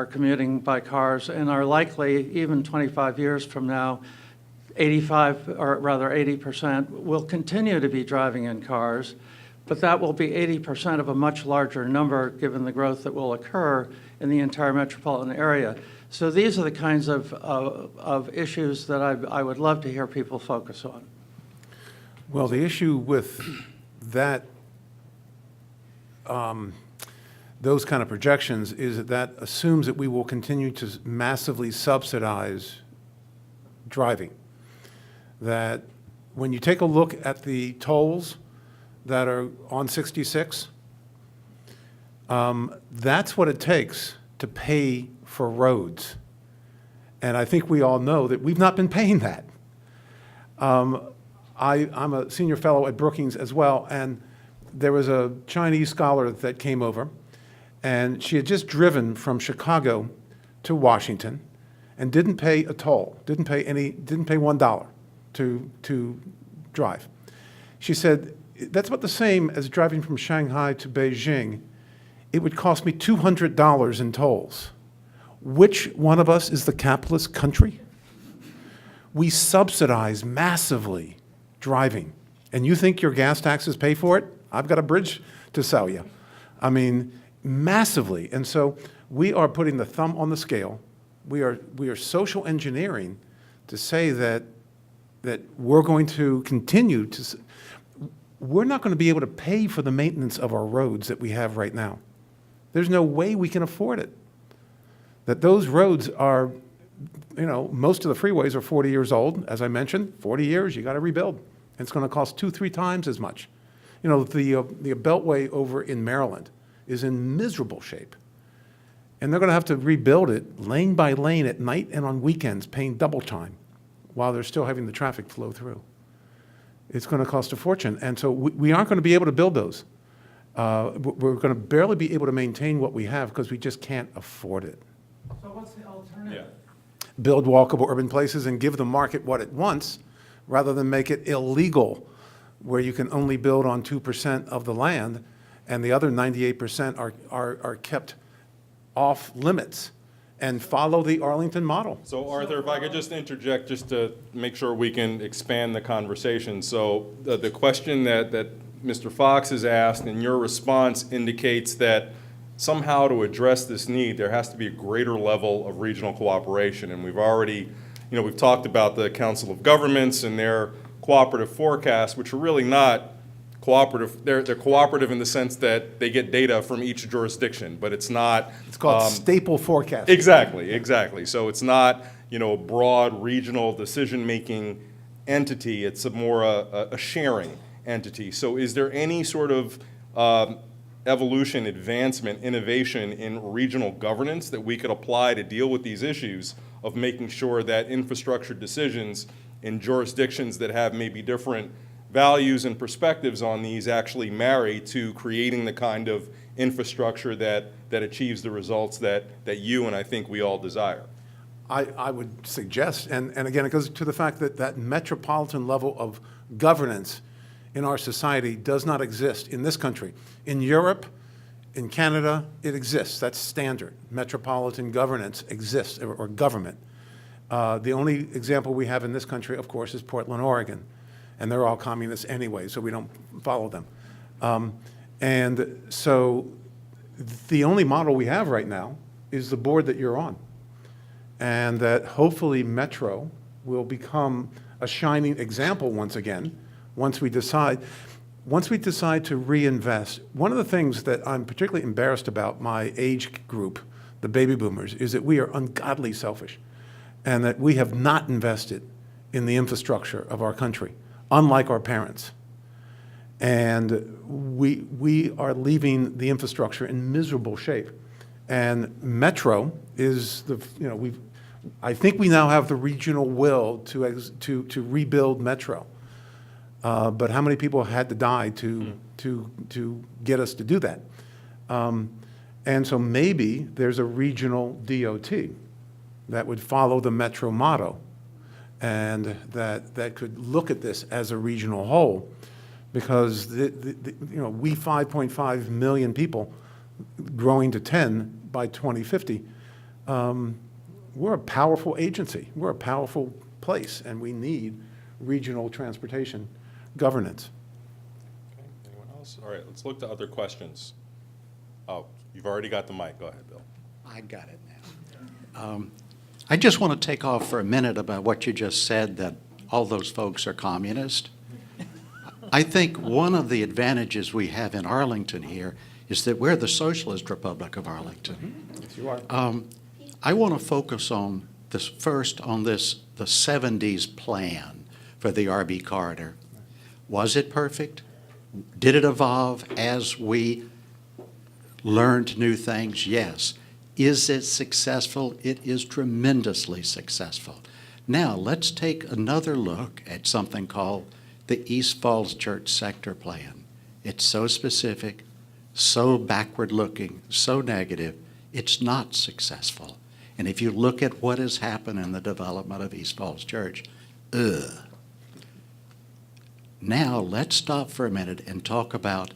commuting by cars, and are likely, even 25 years from now, 80% will continue to be driving in cars, but that will be 80% of a much larger number given the growth that will occur in the entire metropolitan area. So these are the kinds of issues that I would love to hear people focus on. Well, the issue with that, those kind of projections is that assumes that we will continue to massively subsidize driving. That when you take a look at the tolls that are on 66, that's what it takes to pay for roads. And I think we all know that we've not been paying that. I'm a senior fellow at Brookings as well, and there was a Chinese scholar that came over, and she had just driven from Chicago to Washington and didn't pay a toll, didn't pay $1 to drive. She said, that's about the same as driving from Shanghai to Beijing. It would cost me $200 in tolls. Which one of us is the capitalist country? We subsidize massively driving. And you think your gas taxes pay for it? I've got a bridge to sell you. I mean, massively. And so we are putting the thumb on the scale. We are social engineering to say that we're going to continue to, we're not going to be able to pay for the maintenance of our roads that we have right now. There's no way we can afford it. That those roads are, most of the freeways are 40 years old. As I mentioned, 40 years, you got to rebuild. And it's going to cost 2-3 times as much. The Beltway over in Maryland is in miserable shape. And they're going to have to rebuild it lane by lane at night and on weekends, paying double time, while they're still having the traffic flow through. It's going to cost a fortune. And so we aren't going to be able to build those. We're going to barely be able to maintain what we have because we just can't afford it. So what's the alternative? Build walkable urban places and give the market what it wants, rather than make it illegal, where you can only build on 2% of the land, and the other 98% are kept off limits, and follow the Arlington model. So Arthur, if I could just interject just to make sure we can expand the conversation. So the question that Mr. Fox has asked, and your response indicates that somehow to address this need, there has to be a greater level of regional cooperation. And we've already, we've talked about the Council of Governments and their cooperative forecasts, which are really not cooperative. They're cooperative in the sense that they get data from each jurisdiction, but it's not. It's called staple forecasting. Exactly. So it's not, a broad regional decision-making entity. It's more a sharing entity. So is there any sort of evolution, advancement, innovation in regional governance that we could apply to deal with these issues of making sure that infrastructure decisions in jurisdictions that have maybe different values and perspectives on these actually marry to creating the kind of infrastructure that achieves the results that you and I think we all desire? I would suggest, and again, it goes to the fact that metropolitan level of governance in our society does not exist in this country. In Europe, in Canada, it exists. That's standard. Metropolitan governance exists, or government. The only example we have in this country, of course, is Portland, Oregon. And they're all communists anyway, so we don't follow them. And so the only model we have right now is the board that you're on. And that hopefully Metro will become a shining example once again, once we decide to reinvest. One of the things that I'm particularly embarrassed about my age group, the baby boomers, is that we are ungodly selfish, and that we have not invested in the infrastructure of our country, unlike our parents. And we are leaving the infrastructure in miserable shape. And Metro is I think we now have the regional will to rebuild Metro. But how many people had to die to get us to do that? And so maybe there's a regional DOT that would follow the Metro motto, and that could look at this as a regional whole, because we 5.5 million people growing to 10 by 2050. We're a powerful agency. We're a powerful place, and we need regional transportation governance. Okay, anyone else? All right, let's look to other questions. Oh, you've already got the mic. Go ahead, Bill. I got it now. I just want to take off for a minute about what you just said, that all those folks are communist. I think one of the advantages we have in Arlington here is that we're the Socialist Republic of Arlington. Yes, you are. I want to focus on this first, on the 70s plan for the RB corridor. Was it perfect? Did it evolve as we learned new things? Yes. Is it successful? It is tremendously successful. Now, let's take another look at something called the East Falls Church Sector Plan. It's so specific, so backward-looking, so negative, it's not successful. And if you look at what has happened in the development of East Falls Church, Now, let's stop for a minute and talk about,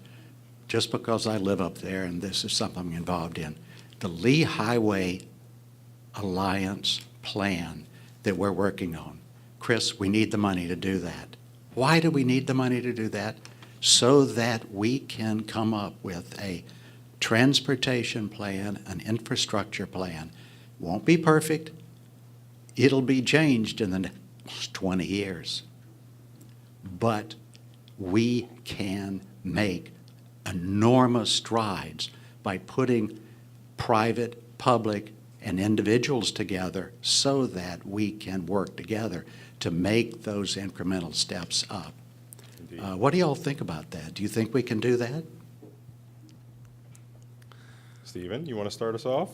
just because I live up there and this is something I'm involved in, the Lee Highway Alliance plan that we're working on. Chris, we need the money to do that. Why do we need the money to do that? So that we can come up with a transportation plan, an infrastructure plan. Won't be perfect. It'll be changed in the next 20 years. But we can make enormous strides by putting private, public, and individuals together so that we can work together to make those incremental steps up. What do y'all think about that? Do you think we can do that? Stephen, you want to start us off?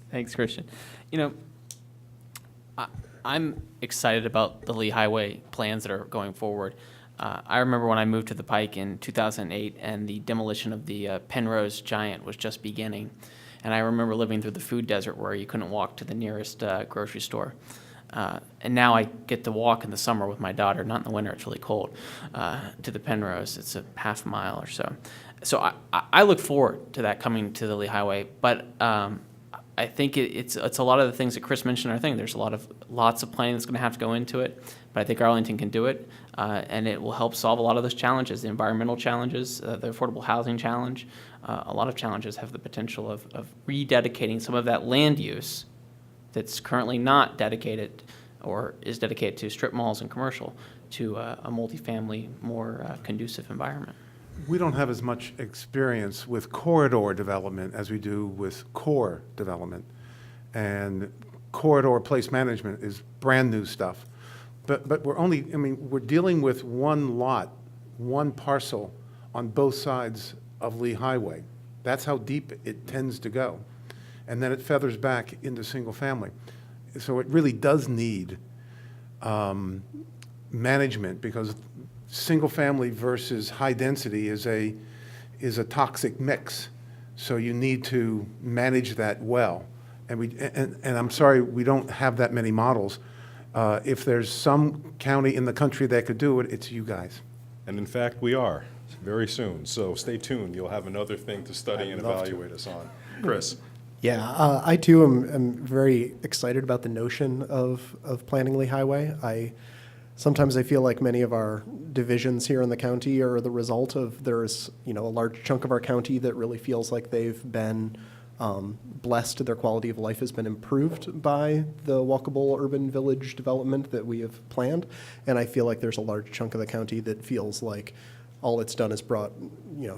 Thanks, Christian. You know, I'm excited about the Lee Highway plans that are going forward. I remember when I moved to the Pike in 2008 and the demolition of the Penrose Giant was just beginning. And I remember living through the food desert where you couldn't walk to the nearest grocery store. And now I get to walk in the summer with my daughter, not in the winter, it's really cold, to the Penrose. It's a half mile or so. So I look forward to that coming to the Lee Highway, but I think it's a lot of the things that Chris mentioned are things. There's lots of planning that's going to have to go into it, but I think Arlington can do it, and it will help solve a lot of those challenges, the environmental challenges, the affordable housing challenge. A lot of challenges have the potential of rededicating some of that land use that's currently not dedicated or is dedicated to strip malls and commercial to a multifamily, more conducive environment. We don't have as much experience with corridor development as we do with core development. And corridor place management is brand new stuff. But we're dealing with one lot, one parcel on both sides of Lee Highway. That's how deep it tends to go. And then it feathers back into single family. So it really does need management, because single family versus high density is a toxic mix. So you need to manage that well. And I'm sorry, we don't have that many models. If there's some county in the country that could do it, it's you guys. And in fact, we are very soon. So stay tuned. You'll have another thing to study and evaluate us on. Chris. Yeah, I too am very excited about the notion of planning Lee Highway. Sometimes I feel like many of our divisions here in the county are the result of there's a large chunk of our county that really feels like they've been blessed, their quality of life has been improved by the walkable urban village development that we have planned, and I feel like there's a large chunk of the county that feels like all it's done is brought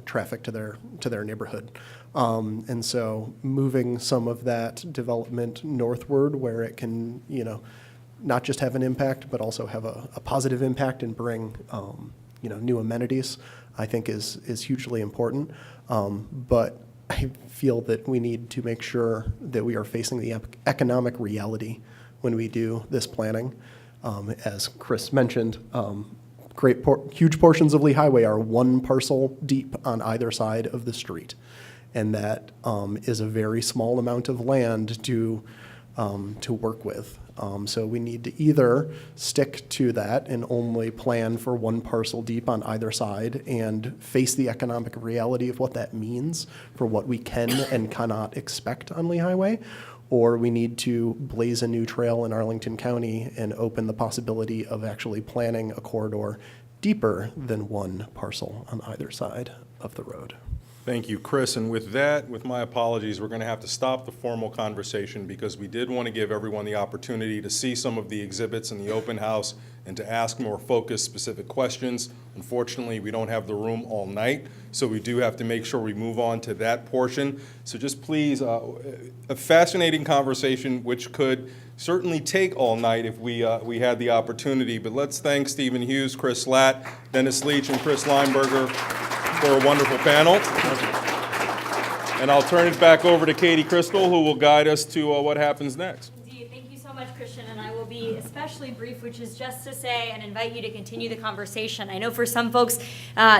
traffic to their neighborhood, and so moving some of that development northward where it can not just have an impact, but also have a positive impact and bring, new amenities, I think is hugely important. But I feel that we need to make sure that we are facing the economic reality when we do this planning. As Chris mentioned, huge portions of Lee Highway are one parcel deep on either side of the street. And that is a very small amount of land to work with. So we need to either stick to that and only plan for one parcel deep on either side and face the economic reality of what that means for what we can and cannot expect on Lee Highway, or we need to blaze a new trail in Arlington County and open the possibility of actually planning a corridor deeper than one parcel on either side of the road. Thank you, Chris. And with that, with my apologies, we're going to have to stop the formal conversation because we did want to give everyone the opportunity to see some of the exhibits in the open house and to ask more focused, specific questions. Unfortunately, we don't have the room all night, so we do have to make sure we move on to that portion. So just please, a fascinating conversation which could certainly take all night if we had the opportunity. But let's thank Stephen Hughes, Chris Latt, Dennis Leach, and Chris Leinberger for a wonderful panel. And I'll turn it back over to Katie Crystal, who will guide us to what happens next. Indeed. Thank you so much, Christian. And I will be especially brief, which is just to say and invite you to continue the conversation. I know for some folks,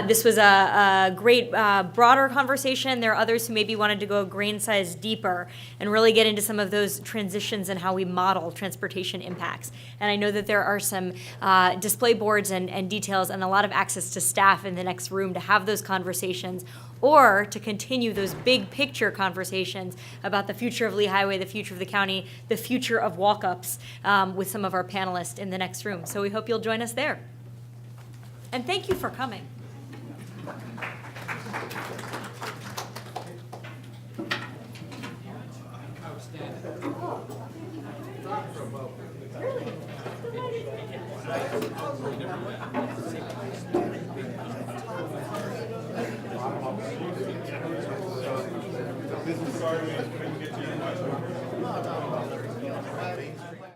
this was a great broader conversation. There are others who maybe wanted to go a grain size deeper and really get into some of those transitions and how we model transportation impacts. And I know that there are some display boards and details and a lot of access to staff in the next room to have those conversations, or to continue those big picture conversations about the future of Lee Highway, the future of the county, the future of walk-ups with some of our panelists in the next room. So we hope you'll join us there. And thank you for coming. Sorry, we couldn't get to your question.